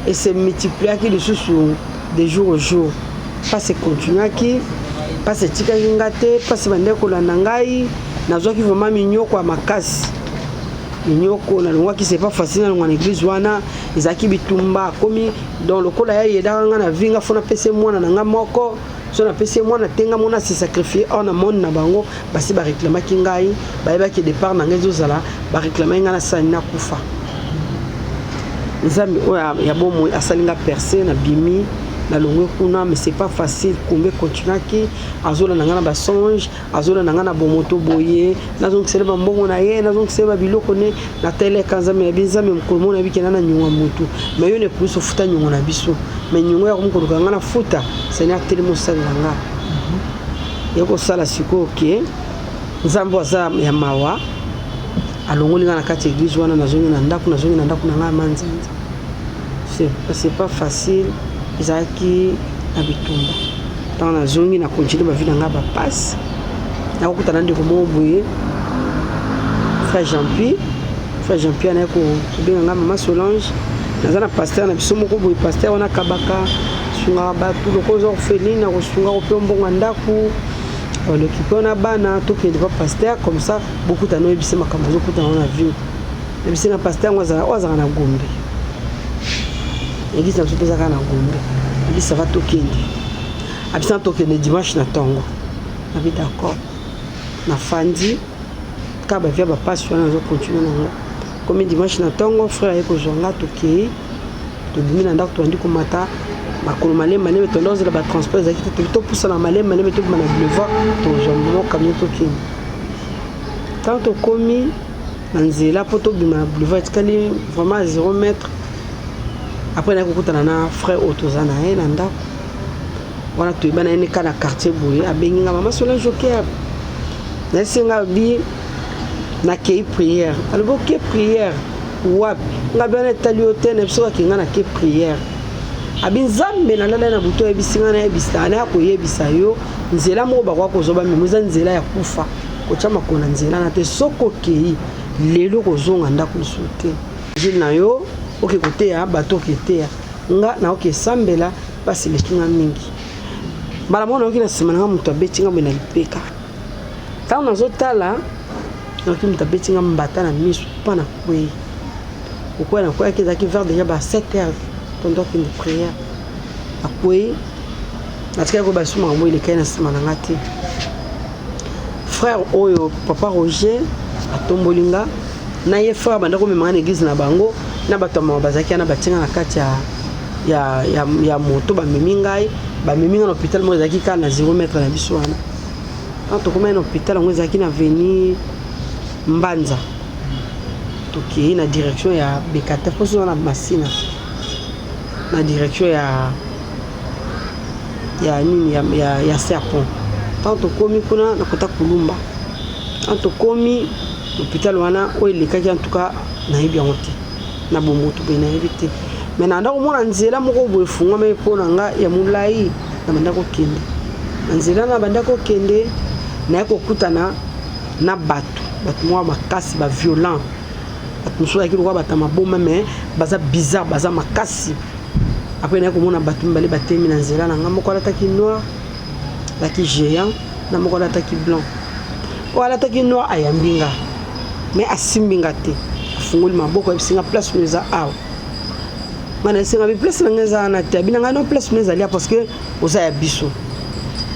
A: et se multiplier qui de jour au jour pas se continuer qui pas se tika ngate pas se bande ko landa ngai nazo ki vraiment minyoko ya makasi minyoko na longwa qui c'est pas facile na l'église wana ezaki bitumba komi dans le kola ya yeda nga na vinga fona pese mwana na nga moko so na pese mwana tenga mona se sacrifier on a monde na bango basi ba réclamer ki ngai ba yeba ki départ na ngezo zala ba réclamer nga na sani na kufa nzambi oya ya bomo asalinga percer na bimi na longwe kuna mais c'est pas facile combien continuer ki azola na nga na ba songe azola na nga na bomoto boye nazo kisele ba mbongo na ye nazo kisele ba biloko ne na tele kanza me bizame mkomo na bikena na nyunga mutu mais yo ne plus futa nyunga na biso mais nyunga ya kumko nga na futa senya tele mosala nga yoko sala siko ke nzambo aza ya mawa alongoli nga na kati église wana nazongi na ndako na nga manzanza c'est pas facile ezaki na bitumba tant nazongi na continue ba vie na nga ba passe na kokutana ndeko mo boye frère Jean-Pierre na ko benga nga mama Solange nazana pasteur na biso moko boye pasteur wana kabaka sunga ba tout le cause orpheline na kosunga ko mbonga ndako le kipo na bana to ke ba pasteur comme ça beaucoup tano ebise makambo zo kutana na vie ebise na pasteur ngwaza na Gombe église na topeza kana Gombe église ça va tokende abisa tokende dimanche na tongo na bi d'accord na fandi ka ba via ba passion na zo continuer na comme dimanche na tongo frère eko zonga tokei to bimina ndako to andi komata bakolo malema ne metondoze la ba transport za kiti to poussa na malema ne meto na boulevard to jambo camion tokende tant to komi na nzela poto bima na boulevard tikali vraiment à 0 mètre. Après na kokutana na frère otozana ye na ndako wana toyeba na ye ka na quartier boye abengi nga mama Solange joker na senga bi na kei prière alors que prière wapi nga bana tali hotel na biso ki nga na ke prière abinzambe na lala na buto e bisinga na ebisa na ko yebisa yo nzela mo ba kwa ko zoba mimuza nzela ya kufa ko chama kona nzela na te soko kei lelo ko zonga ndako nsute jil na yo oke kote ya bato kete nga na oke sambela basi lekinga mingi bala mona oke na sima na mutu abetinga mwe na lipeka tango nazo tala na oke mutu abetinga mbata na misu pa na kwe okwe na kwe ke zaki vers déjà ba 7h tondo ki prière akwe na tika ko basu ma mo ile kai na sima na ngati frère oyo papa Roger atombolinga na ye frère bandako me mangana église na bango na batama bazaki na batinga na kati ya moto ba memingai ba meminga na hôpital mo zaki kana 0 mètre na biso wana to koma na hôpital ngo zaki na veni Mbanza toki na direction ya Bekata poso na Masina na direction nini ya Serpent tanto komi kuna na kota kulumba tanto komi hôpital wana o elekaki en tout cas na yebi yango te na bomoto be na yebi te mais na ndako mona nzela moko boye funga me pona nga ya mulai na bandako kende nzela na bandako kende na ko kutana na batu mwa makasi ba violent batu so yakiro kwa batama bomba mais baza bizarre baza makasi après na ko mona batu mbale batemi na nzela na ngamo ko lataki noir laki géant na moko lataki blanc wala taki noir ayambinga mais asimbinga te afungoli maboko ebisinga place neza aw mana singa bi place neza na te binanga no place neza lia parce que oza ya biso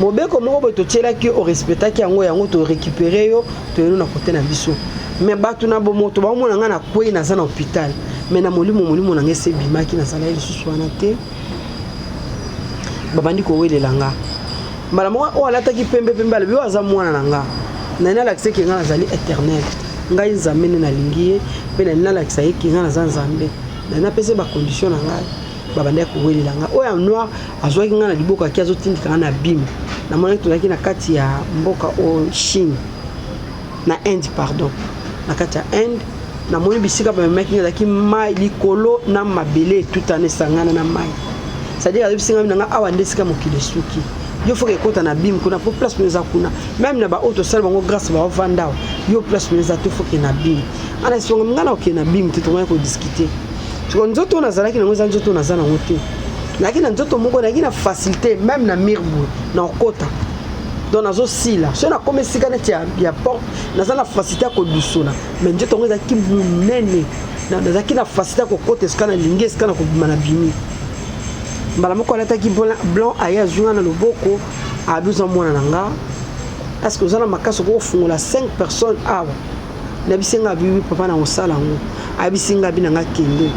A: mobeko moko boto tshela ki o respecta ki yango to récupérer yo to yeno na côté na biso mais batu na bomoto ba mona nga na kwei na za na hôpital mais na molimo na ngese bimaki na sala ile susu wana te babandi ko welela nga mbala mo o alataki pembe ala bi waza mwana na nga na ina lakse ki nga nazali éternel ngai nzambe na lingiye pe na ina lakse ki nga na nzambe na ina pese ba condition na ngai babanda kowelela nga oyo noir azwaki nga na liboko aki azotindika nga na bim na mona tozalaki na kati ya mboka o Chine na Inde pardon na kati ya Inde na moni bisika bamemaki nga ezalaki mai likolo na mabele etutana esangana na mai c'est-à-dire azobisinga nga awa nde esika mokili esuki yo faut ekota na bim kuna po place meza kuna même na ba auto sala bango grâce ba vanda yo place meza te faut que na bim ana songa ngana ok na bim te tomoya ko discuter so nzoto na zalaki na ngoza nzoto na zana ngote lakini nzoto moko na kina facilité même na mirbu na okota donc nazo sila so na comme sika net ya porte na zana facilité ko dusona mais nzoto ngoza ki munene na zaki na facilité ko kota skana lingi skana ko bimana bimi mbala moko alataki blanc aya zunga na loboko abuza mwana nanga est-ce que uzana makaso ko fungola 5 personnes awa na bisenga bibi papa na osala ngo abisinga binanga kende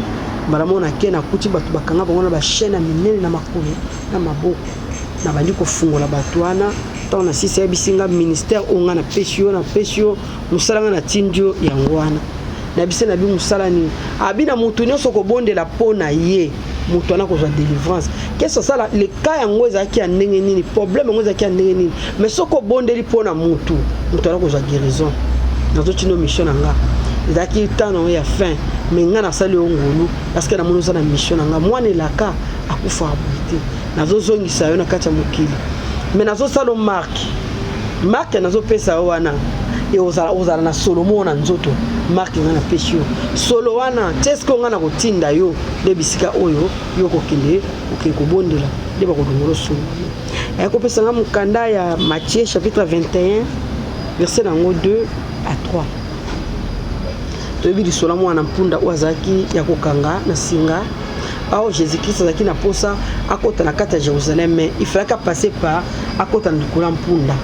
A: mbala mona kena kuti batu bakanga bango na ba chaîne minene na makolo na maboko na bandi ko fungola batu wana tant na sisi abisinga ministère onga na pesio musala na tindio yango wana na bisena bi musala ni abina mutu nyonso ko bondela pona ye mutu ana ko za délivrance qu'est-ce que ça le cas yango ezaki andenge nini problème yango ezaki andenge nini mais soko bondeli pona mutu ana ko za guérison nazo tino mission nga ezaki tano ya fin mais nga na sali ongolu parce que na mono na mission nga mwana elaka akufa abute nazo zongisa yo na kacha mokili mais nazo salo marque nazo pesa wana et ozala na Solomon na nzoto marque nga na pesio solo wana tesko nga na kotinda yo de bisika oyo yo kokende ko bondela de ba ko dongolo solo ko pesa nga mukanda ya Matthieu chapitre 21 verset nango 2 à 3 toyebi lisola mwana mpunda oazaki ya kokanga na singa ao Jésus-Christ azaki na posa akota na kati ya Jérusalem mais il fallait passer par akota na likolo mpunda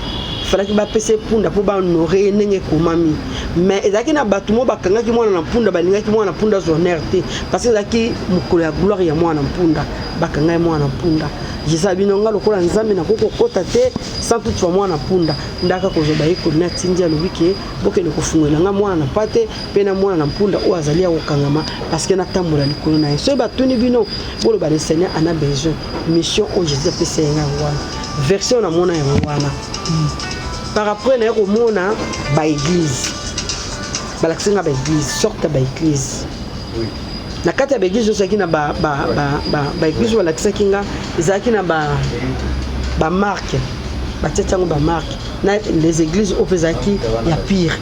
A: il fallait ba pese punda po ba honorer nenge komami mais ezaki na batumo bakangaki mwana na mpunda balingaki mwana na mpunda honneur te parce que ezaki mukolo ya gloire ya mwana na mpunda bakangai mwana na mpunda Jésus abinonga lokola nzambe na koko kota te sans toute fois mwana punda ndaka kozoba yiko na tindia lobike boke ne kofungola nga mwana na pate pe na mwana na mpunda o azali ya kokangama parce que na tambola likolo na yeso ba tuni bino bolo ba le Seigneur ana besoin mission o Jésus pese nga wana version na mona ya wana par après na ko mona ba église balaksinga ba église sorte ba église na kati ya église osaki na ba église wala kisaki nga ezaki na ba marque ba tchango ba marque na les églises opezaki ya pire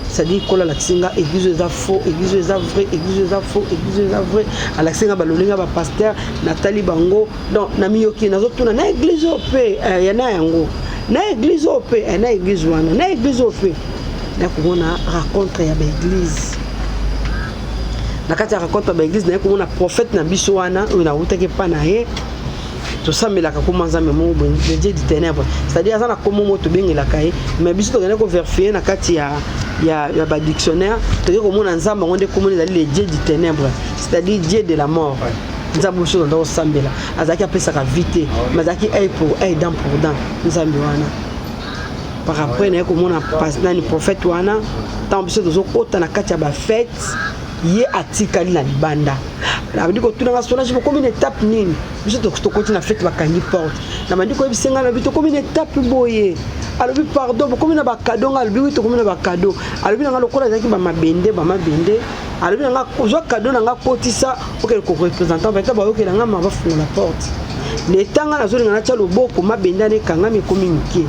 A: c'est-à-dire kola la kisinga église za faux église za vrai église za faux église za vrai ala kisinga balolinga ba pasteur Nathalie Bango donc na miyoki nazotuna na église ope ya na yango na église ope na église wana na église ope na kuona rencontre ya ba église na kati ya raconte ba église na ko na prophète na biso wana na utake pa na ye to sambela ka komanza memo bon le dieu du ténèbre c'est-à-dire azana komo moto bengela kai mais biso to gana ko vérifier na kati ya ba dictionnaire to ko mona nzamba ngonde komo le dieu du ténèbre c'est-à-dire dieu de la mort nzambo biso ndo sambela azaki apesa ka vite mazaki ay pour ay dans pour dans nzambe wana par après na ko mona pasteur ni prophète wana tant biso to kota na kati ya ba fête ye atikali na libanda na ndiko tunanga sona je comme une étape nini biso to continue na fête bakangi porte na mandiko ebisenga na bito comme une étape boye alobi pardon comme na ba cadeau ngalobi wito comme na ba cadeau alobi nga lokola zaki ba mabende alobi nga kozwa cadeau nga kotisa oke ko représentant ba taba oke nga ma ba funga la porte le tanga na zolinga na talo boko mabende ne kanga mi communiquer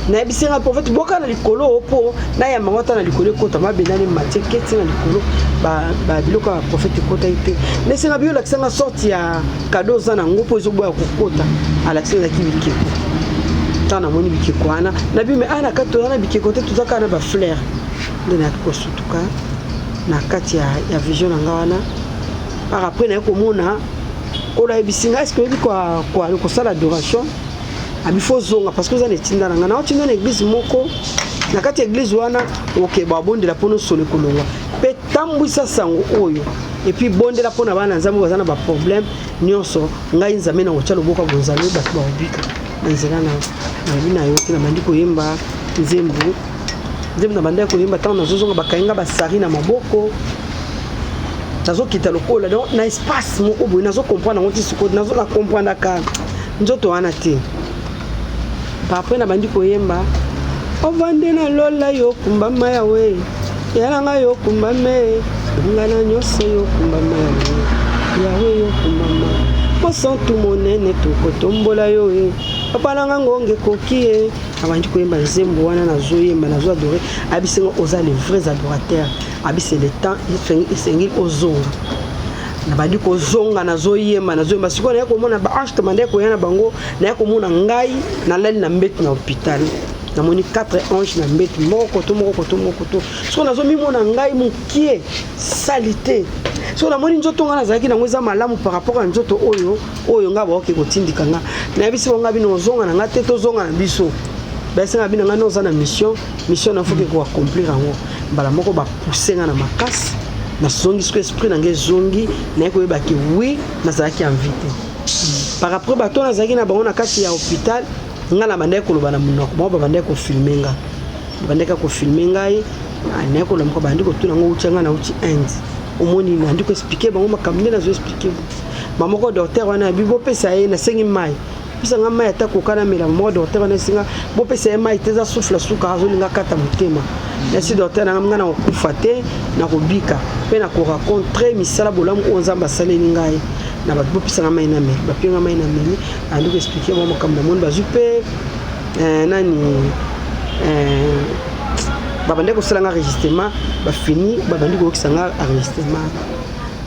A: na bisenga prophète boka na likolo opo na ya mangota na likolo kota mabenda ne Matthieu keti na likolo ba biloko ya prophète kota ite ne senga bio la kisanga sorti ya cadeau za na ngopo ezoboya kokota ala kisanga kibikeko tana moni bikeko ana na bi me ana kato na bikeko te tuzaka na ba fleur ndena ko sutuka na kati ya vision nga wana par après na ko mona ola ebisinga est-ce que biko ko sala adoration abifo zonga parce que ça ne tinda nga na otinda na église moko na kati ya église wana OK ba bondela pono sole kolonga pe tambwisa sango oyo et puis bondela pona bana nzambe bazana ba problème nyonso ngai nzambe na ochalo boka bonzalo ba ba obika nzela na bina yo kina mandiko yemba nzembu na banda ko yemba tant na zozonga bakainga ba sari na maboko nazo kita lokola donc na espace moko boye nazo comprendre ngo tisiko nazo la comprendre ka nzoto wana te pa après na bandi koyemba ovande na lola yo kumbama yawe yalanga yo kumbame ngana nyose yo kumbama yawe yo kumbama mosantu monene tokotombola yo papa nanga ngonge kokie abandi koyemba nzembo wana nazoyemba nazo adorer abisengo oza les vrais adorateurs abise le temps isengi ozonga na bandi kozonga nazoyemba siko na komona ba ange demandé koyana bango na komona ngai na lali na mbeti na hôpital na moni 4 anges na mbeti moko to siko nazo mimona ngai mukie salité siko na moni nzoto nga nazaki na ngweza malamu par rapport à nzoto oyo nga ba oke kotindika nga na bisi bonga bino zonga na nga te to zonga na biso basi nga bino nga no za na mission na faut que ko accomplir ango bala moko ba pousser nga na makasi na zongi ce esprit na nge zongi na ko yeba ki oui na zaki invité par rapport ba to na zaki na bango na kati ya hôpital nga na bande ko lobana munoko ba bande ko filmer nga bande ka ko filmer ngai na ko lomko bande ko tuna ngo uchanga na uchi end omoni na ndiko expliquer bango makamne na zo expliquer mama ko docteur wana bibo pesa ye na sengi mai pisa nga mai ata kokana mela mama docteur wana singa bo pesa ye mai teza souffle suka azolinga kata mutema nasi docteur na nga na okufate na kobika pe na ko rencontrer misala bolamu onzamba saleli ngai na ba bo pisa nga mai na mela ba pinga mai na mela andiko expliquer mama makamna mon bazupe nani babande ko sala nga enregistrement ba fini babandi ko kisanga enregistrement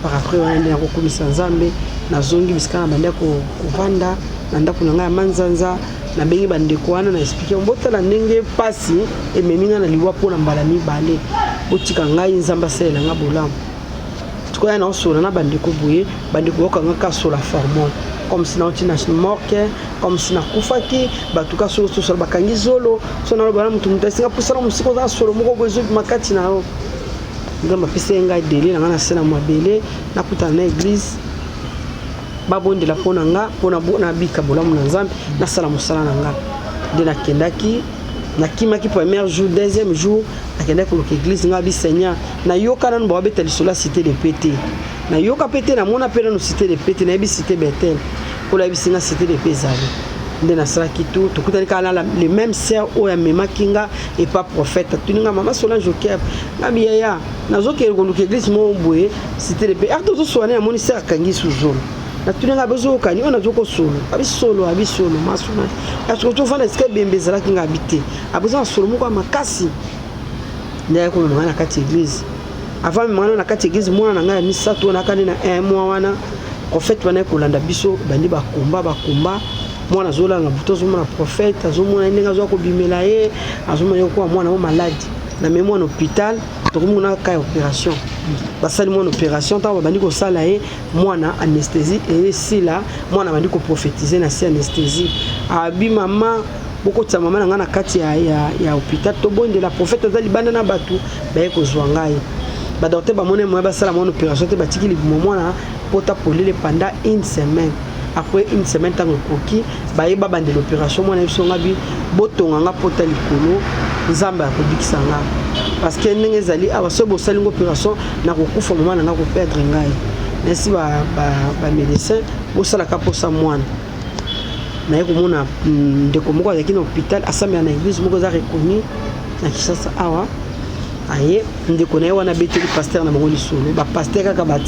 A: par après on est ko komisa nzambe na zongi biskana bande ko vanda na ndako na nga manzanza na bengi bande ko wana na expliquer mbota la ndenge pasi e meminga na liwa pona mbala mi bale botika ngai nzamba sela nga bolamu tuko ya na osola na bande ko boye bande ko ka nga ka sola formon comme si na utina morke comme si na kufaki batuka so bakangi zolo so na bana mutu mutasinga pusala musiko za solo moko gozo makati na ro ngamba pese ngai dele na ngana sena mabele na kutana na église babonde la pona nga pona bona bika bolamu na nzambe na sala musala na nga de na kendaki na kimaki premier jour deuxième jour akenda ko église nga bi seigneur na yoka na mbo beteli sola cité de pété na yoka pété na mona pena no cité de pété na bi cité Bethel pour la bisinga cité de Pézali de na sala kitu to kutani kala les mêmes sœurs o ya mema kinga et pas prophète tuninga mama sola joker na biya na zoke ko église mo boye cité de Pété arto zo soane ya moni sœur kangi suzolo na tuninga bezo kani ona zoko solo abi solo masuna est-ce que tu fais est-ce que bembezala kinga habité abuza solo moko makasi ndia ko na kati église avant mwana na kati église mwana na nga misato na kani na un mois wana prophète wana ko landa biso bandi bakomba mwana zola na buto zo mwana prophète azomona ndenga zo ko bimela ye azomona ko mwana o malade na même en hôpital to ko mona ka opération basali mwana opération ta bandi ko sala ye mwana anesthésie et sila mwana bandi ko prophétiser na si anesthésie abi mama boko tsa mama na ngana kati ya hôpital to bonde la prophète za libanda na batu ba ko zwangai ba docteur ba mona mo ba sala mwana opération te batiki li mwana pota polele pendant une semaine après une semaine tant koki ba yeba bande l'opération mwana biso ngabi botonga nga pota likolo nzamba ko bikisanga parce que ndenge zali aba so bo sali opération na kokufa mwana na ko perdre ngai nesi ba médecin bo sala ka posa mwana na yeko mona ndeko moko azaki na hôpital asambela na église moko za reconnu na Kinshasa awa aye ndeko na ye wana beteli pasteur na bango lisolo ba pasteur kaka ba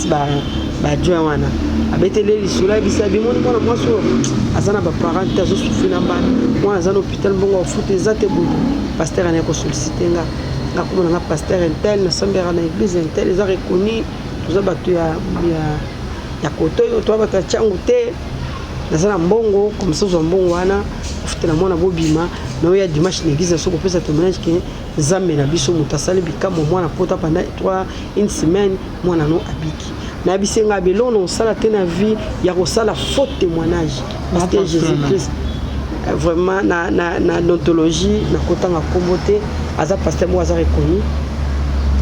A: joint wana abeteli lisolo abisa bimoni mwana mwaso azana ba parents tazo souffrir na bana mwana azana hôpital bongo foot ezate buku pasteur ana ko solliciter nga komona nga pasteur intel na sambela na église intel za reconnu toza batu ya koto yo to ba changu te nazana mbongo comme ça zo mbongo wana ofutela mwana bobima na ya dimanche l'église so ko pesa témoignage que zambe na biso mutasali bikamo mwana pota pendant une semaine mwana no abiki na bisenga belono sala te na vie ya ko sala faux témoignage parce que Jésus-Christ vraiment na l'ontologie na kotanga kombote aza pasteur mo aza reconnu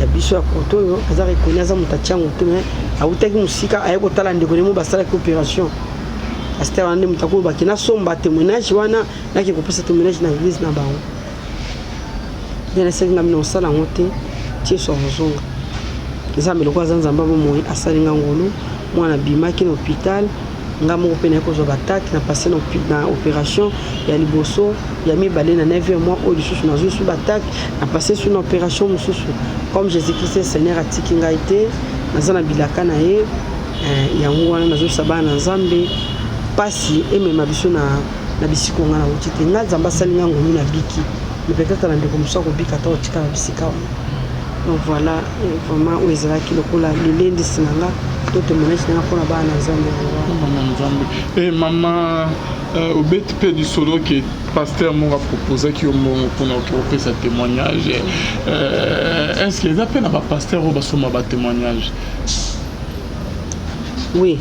A: ya biso ya koto yo aza reconnu aza mutachango te mais autaki musika ayeko tala ndeko ne mo basala opération pasteur ande mutako bakina somba témoignage wana naki ko pesa témoignage na église na bango bien c'est ngam no sala ngote tie so zonga nzambe lokola za nzamba bomoi asali nga ngolu mwana bimaki na hôpital nga moko pe na kozwa bataki na passé na opération ya liboso ya mibale na 9e mois oyo lisusu nazwi su bataki na passé su na opération mosusu comme Jésus-Christ Seigneur atiki ngai te naza na bilaka na ye yango wana nazoyebisa bana na nzambe pasi emema biso na bisika nga na wuti te nga nzambe asali nga ngolu na biki mais peut-être na ndeko mosu akobika ata otika na bisika wana. Donc voilà, vraiment où est-ce qu'il y a les lundis sinanga tout témoignage n'a pas na bana nzambe.
B: Et maman au BTP du solo que pasteur m'a proposé qui au pour nous faire ce témoignage. Est-ce que les appels à pasteur au basoma ba témoignage?
A: Oui.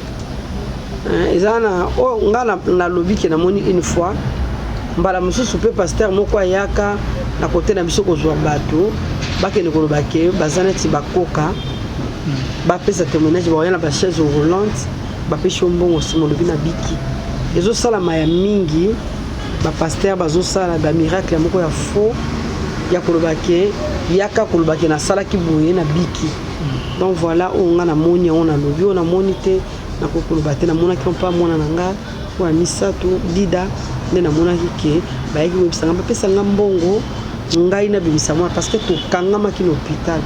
A: Ezana o ngala na lobby que na moni une fois mbala mususu pe pasteur moko ayaka na côté na biso ko zwa bato bakene kolobake bazana ti bakoka bapesa témoignage baoyana ba chaise roulante bapesha mbongo simo lobi na biki ezosala ya mingi bapasteur bazosala ba miracle moko ya faux ya kolobake yaka kolobake na sala ki boye na biki. Donc voilà on a na moni on a lobi on a monité na kolobate na mona ki mpa mona nanga wa misato dida nde na mona ki bayaki webisanga bapesa mbongo ngai na bimisa moi parce que to kangama ki l'hôpital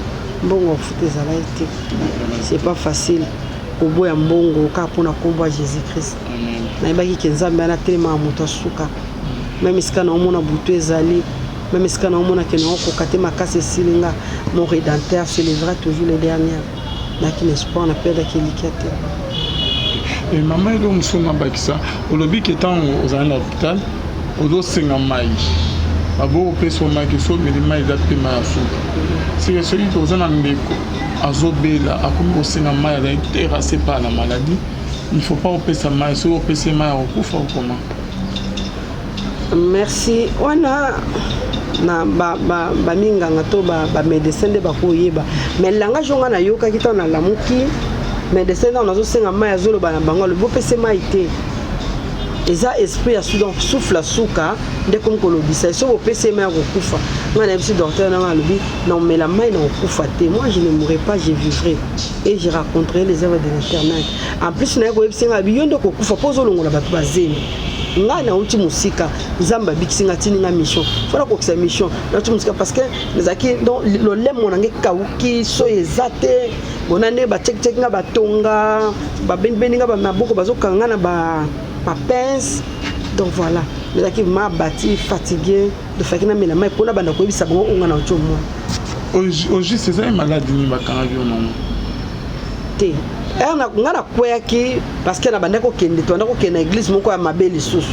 A: mbongo fute ezala été c'est pas facile koboya mbongo ka pona kombo Jésus-Christ na ibaki kenzambe ana telema moto suka même sika na omona butu ezali même sika na omona ke na okokate makasi silinga mon rédempteur célébrera toujours les dernières na ki l'espoir na perdre qui likate.
B: Et maman est donc sur ma bakisa au lobby qui étant aux hôpital au dos singamai abo peso maki so milima idate ma suka si celui qui aux ndeko azobela akomi kosenga mai ya terrassé par la maladie il faut pas opesa mai so opesa mai okufa comment.
A: Merci wana na ba minganga to ba médecin de ba koyeba mais langa jonga na yoka kita na lamuki médecin na zo senga mai azolo bana bango le bopesa mai te eza esprit ya donc souffle la suka de comme kolobisa so opesa mai kokufa ngana bisi docteur na ngalobi non mais la mai na kokufa te moi je ne mourrai pas je vivrai et je raconterai les œuvres de l'Éternel. En plus na ko bisi nga biyondo kokufa pozo longola batu bazemi nga na uti musika nzamba bikisinga tininga mission fora ko kisa mission na uti musika parce que les aki donc le lemo nange kauki so ezate bonane ba check nga batonga ba benga ba maboko bazokanga na ba pince. Donc voilà les aki m'a bâti fatigué de faire que na mai pona banda ko bisa bon on na uti mo
B: oji c'est ça maladie ni bakanga bio non
A: te ngana kweyaki parce que na banda ko kende to ndako kena église moko ya mabeli susu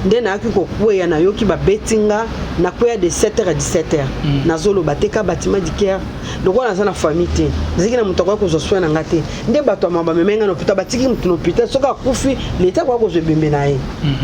A: nde na aki ko kweya na yoki ba betinga na kweya de 7h à 17h nazolo bateka bâtiment d'Ikea donc on a na famille te ziki na mutoko ko zo soina ngate nde bato mamba memenga no puta batiki mutu no puta soka kufi leta kwa ko zo bembe na ye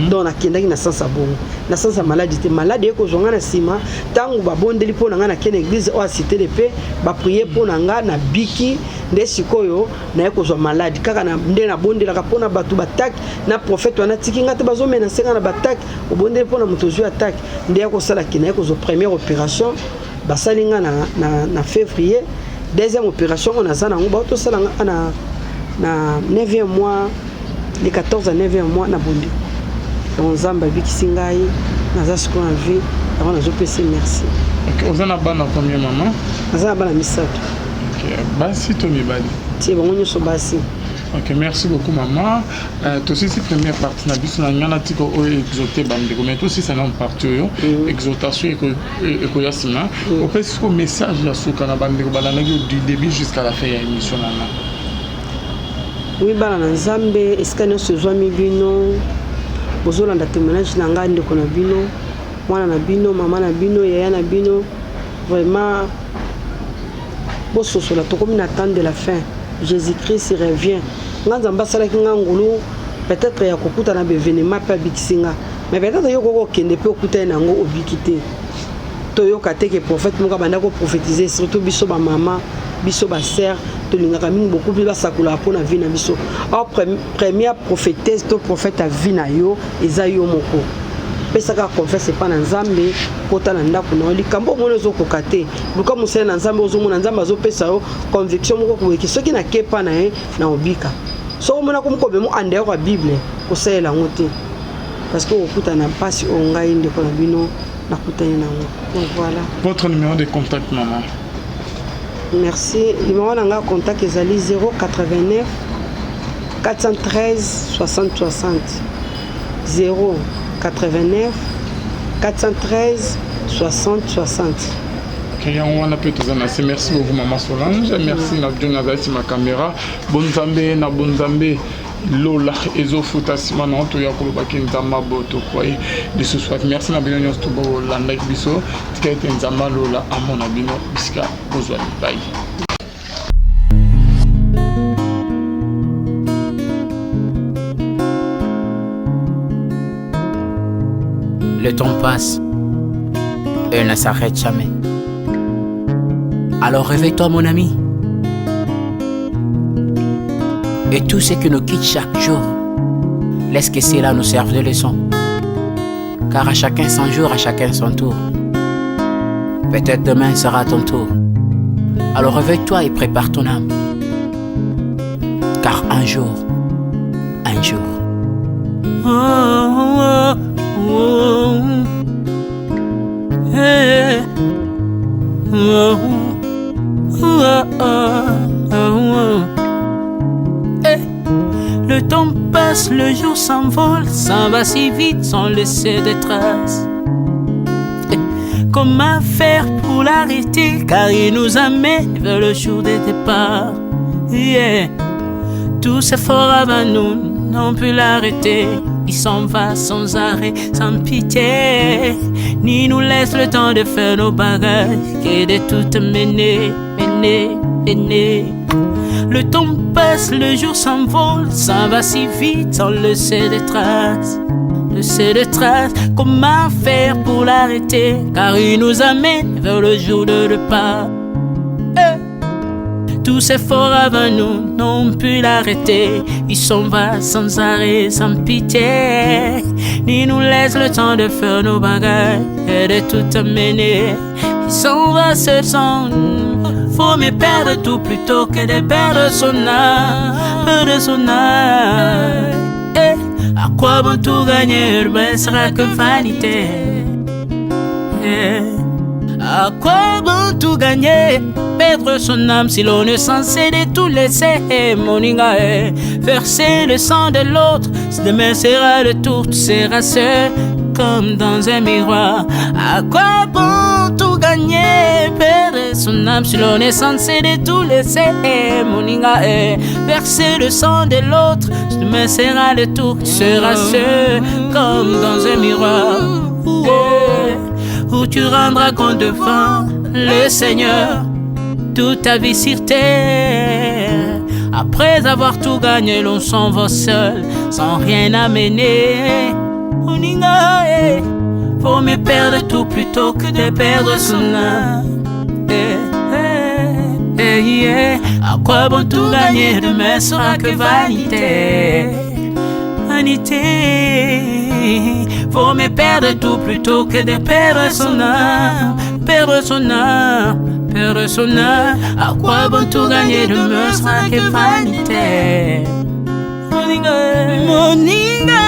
A: donc na kendaki na sansa bongo na sansa maladie te maladie ko zonga na sima tangu ba bondeli pona ngana kena église o cité de paix ba prier pona ngana biki nde sikoyo na ko malade kaka na nde na bondela kapona batu batak na prophète wana tikinga te bazo mena senga na batak obondela pona muto zu attaque nde ko sala kina ko zo première opération basalinga na février deuxième opération on a ça na ngo to sala na 9e mois les 14 à 9e mois na bondi donc zamba bikisingai na za siko en vie avant zo pesi merci.
B: OK ozana bana combien maman
A: ozana bana misato.
B: OK basi to mibali
A: c'est bon on so basi.
B: OK merci beaucoup maman to si première partie na biso na ngana tiko o exhorter bande mais to si ça na partie yo exhortation et ko yasina au fait ce message ya suka na bande ko balana du début jusqu'à la fin ya émission na.
A: Oui bana na nzambe eskano se joami bino bozolanda témoignage na ngande ko na bino mwana na bino mama na bino yaya na bino vraiment bososola tokomi na temps de la fin. Jésus-Christ revient. Nganzamba sala ki ngangulu peut-être ya kokuta na événement pa bikisinga mais peut-être yo koko kende pe okuta na ngo obikité to yo kateke prophète moka banda ko prophétiser surtout biso ba maman biso ba sœur to lingaka mingi beaucoup plus ba sakula pona vie na biso. Or première prophétesse to prophète a vie na yo eza yo moko pesaka confiance pa na nzambe kota na ndako na likambo mona ezokoka te luka mosala na nzambe ozomona nzambe azopesa yo conviction moko koyeki soki na kepa na ye na obika so mona komkobe mo ande ya Bible kosalela ngo te parce que okuta na mpasi o ngai ndeko na bino nakutani nango. Donc voilà.
B: Votre numéro de contact, maman?
A: Merci. Numéro de contact est 089 413 60 60. 089 413 60 60.
B: Merci beaucoup, maman Solange. Merci, ma caméra. Bonne Zambé, na bonne Zambé. Lola ezofuta sima na to ya kolobaki nzamba boto kwa de ce soir. Merci na bino nyonso to bo landa biso tikete nzamba lola amona bino bisika kozwa bye.
C: Le temps passe et ne s'arrête jamais. Alors réveille-toi mon ami. Et tout ce qui nous quitte chaque jour, laisse que cela nous serve de leçon. Car à chacun son jour, à chacun son tour. Peut-être demain sera ton tour. Alors réveille-toi et prépare ton âme. Car un jour, oh, oh, oh, hey, oh, oh, oh, oh. Le temps passe, le jour s'envole, s'en va si vite sans laisser de traces. Comment faire pour l'arrêter, car il nous amène vers le jour de départ. Yeah. Tout s'effort avant nous, n'ont pu l'arrêter. Il s'en va sans arrêt, sans pitié, ni nous laisse le temps de faire nos bagages, que de tout mener. Le temps passe, le jour s'envole, s'en va si vite sans laisser de traces. Comment faire pour l'arrêter, car il nous amène vers le jour de départ. Tous ces forts avant nous n'ont pu l'arrêter. Il s'en va sans arrêt, sans pitié, ni nous laisse le temps de faire nos bagages et de tout amener. Il s'en va seul sans nous. Faut me perdre tout plutôt que de perdre son âme, à quoi bon tout gagner, ben sera que vanité. À quoi bon tout gagner, perdre son âme si l'on est censé de tout laisser. Moninga, verser le sang de l'autre, si demain sera le tour, tu seras seul comme dans un miroir. À quoi bon tout gagner, perdre son âme si l'on est censé de tout laisser. Moninga, verser le sang de l'autre, si demain sera le tour, tu seras seul comme dans un miroir. Où tu rendras compte devant le Seigneur toute ta vie sur terre. Après avoir tout gagné, l'on s'en va seul, sans rien amener. Moninga, faut me perdre tout plutôt que de perdre son âme. À quoi bon tout gagner, demain sera que vanité. Faut me perdre tout plutôt que de perdre son âme. À quoi bon tout gagner, demain sera que vanité. Moninga,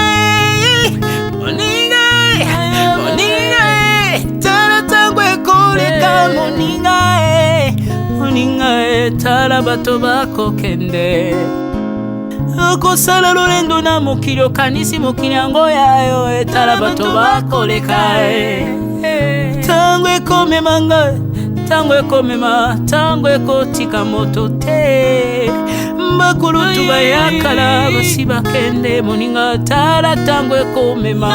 C: tala tangwe koleka. Moninga, tala bato bako kende. Kosala lolendo na mokili okanisi mokili yango yayo, tala bato bakoleka. Tango ekomema ngai, tango ekomema, tango ekotika moto te. Bakulutu bayakala basi bakende. Moninga, tala tango ekomema.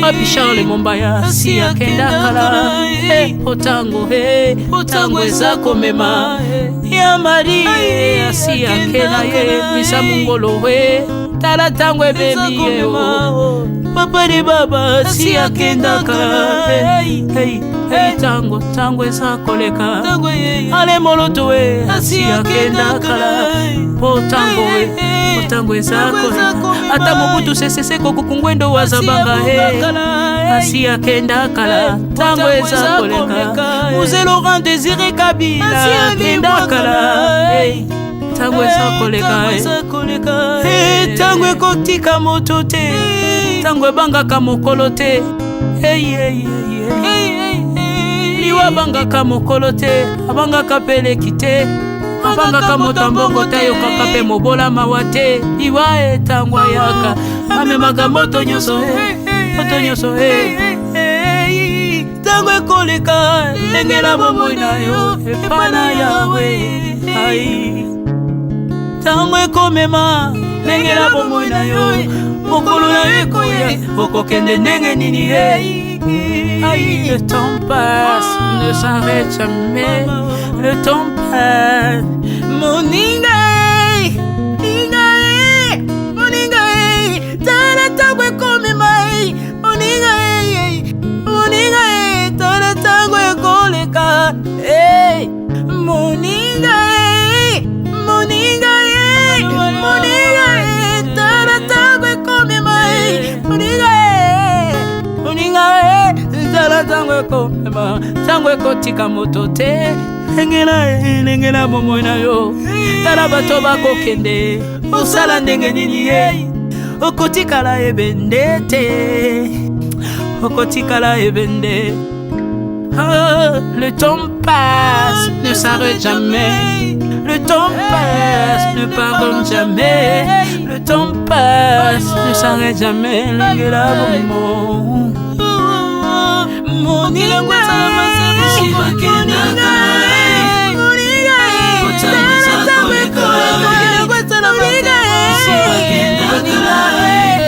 C: Papi Charles Mombaya si akenda kala otango eza komema ya mari si akena ye misa mungolo we tala tango ebemi ye papa de baba si akenda kala tango eza koleka ale moloto we si akenda kala po tango eza koleka ata mobutu sesese kokukungwendo wazabanga asi akenda kala tango eza koleka Mzee Laurent Désiré Kabila akenda kala tango eza koleka tango ekotika moto te tango ebangaka mokolo te liwa abangaka mokolo te abangaka peleki te abangaka motambongo te ayokaka mpe mobola mawa te liwa tango ayaka amemaka moto nyonso tango ekoleka engela bomoi na yo epana yawe tango ekomema engela bomoi na yo mokolo na yo ekoya okokende ndenge nini le temps passe, ne s'arrête jamais. Le temps passe. Moninga, tala tango ekome mai. Moninga, tala tango ekoleka. Moninga, tala tango ekome mai. Tala tango ekomema tango ekotika moto te engela bomoi na yo tala bato bakokende osala ndenge nini okotikala ebende te okotikala ebende le temps passe ne s'arrête jamais le temps passe ne pardonne jamais le temps passe ne s'arrête jamais engela bomoi Moninga,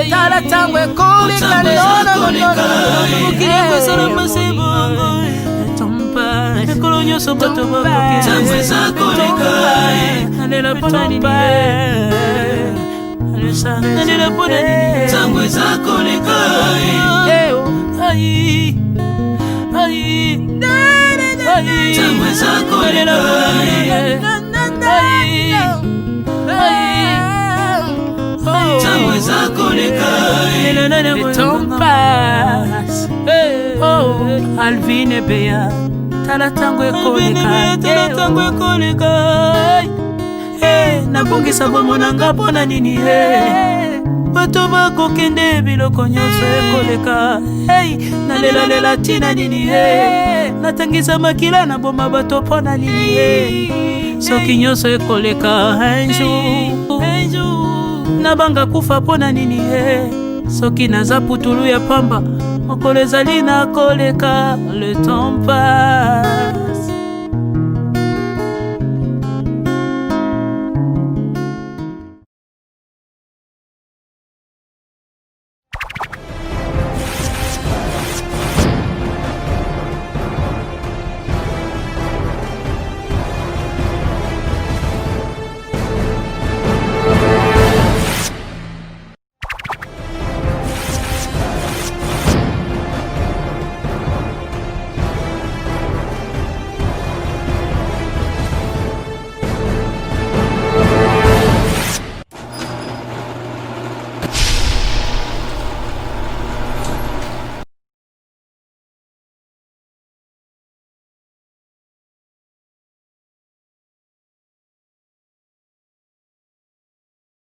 C: tala tango ekoleka ekolo nyonso bato bakokenalela mpona nini nalela mpona nini tango eza koleka tango eza koleka tango eza koleka le temps passe Alvin Ebeya tala tango ekoleka nabongisa bomonanga mpona nini bato bakokende biloko nyonso ekoleka nalelalela tina nini natangisa makila na boma bato mpona nini soki nyonso ekoleka un jour nabanga kufa mpona nini soki naza putulu ya pamba mokolo ezali na koleka le temps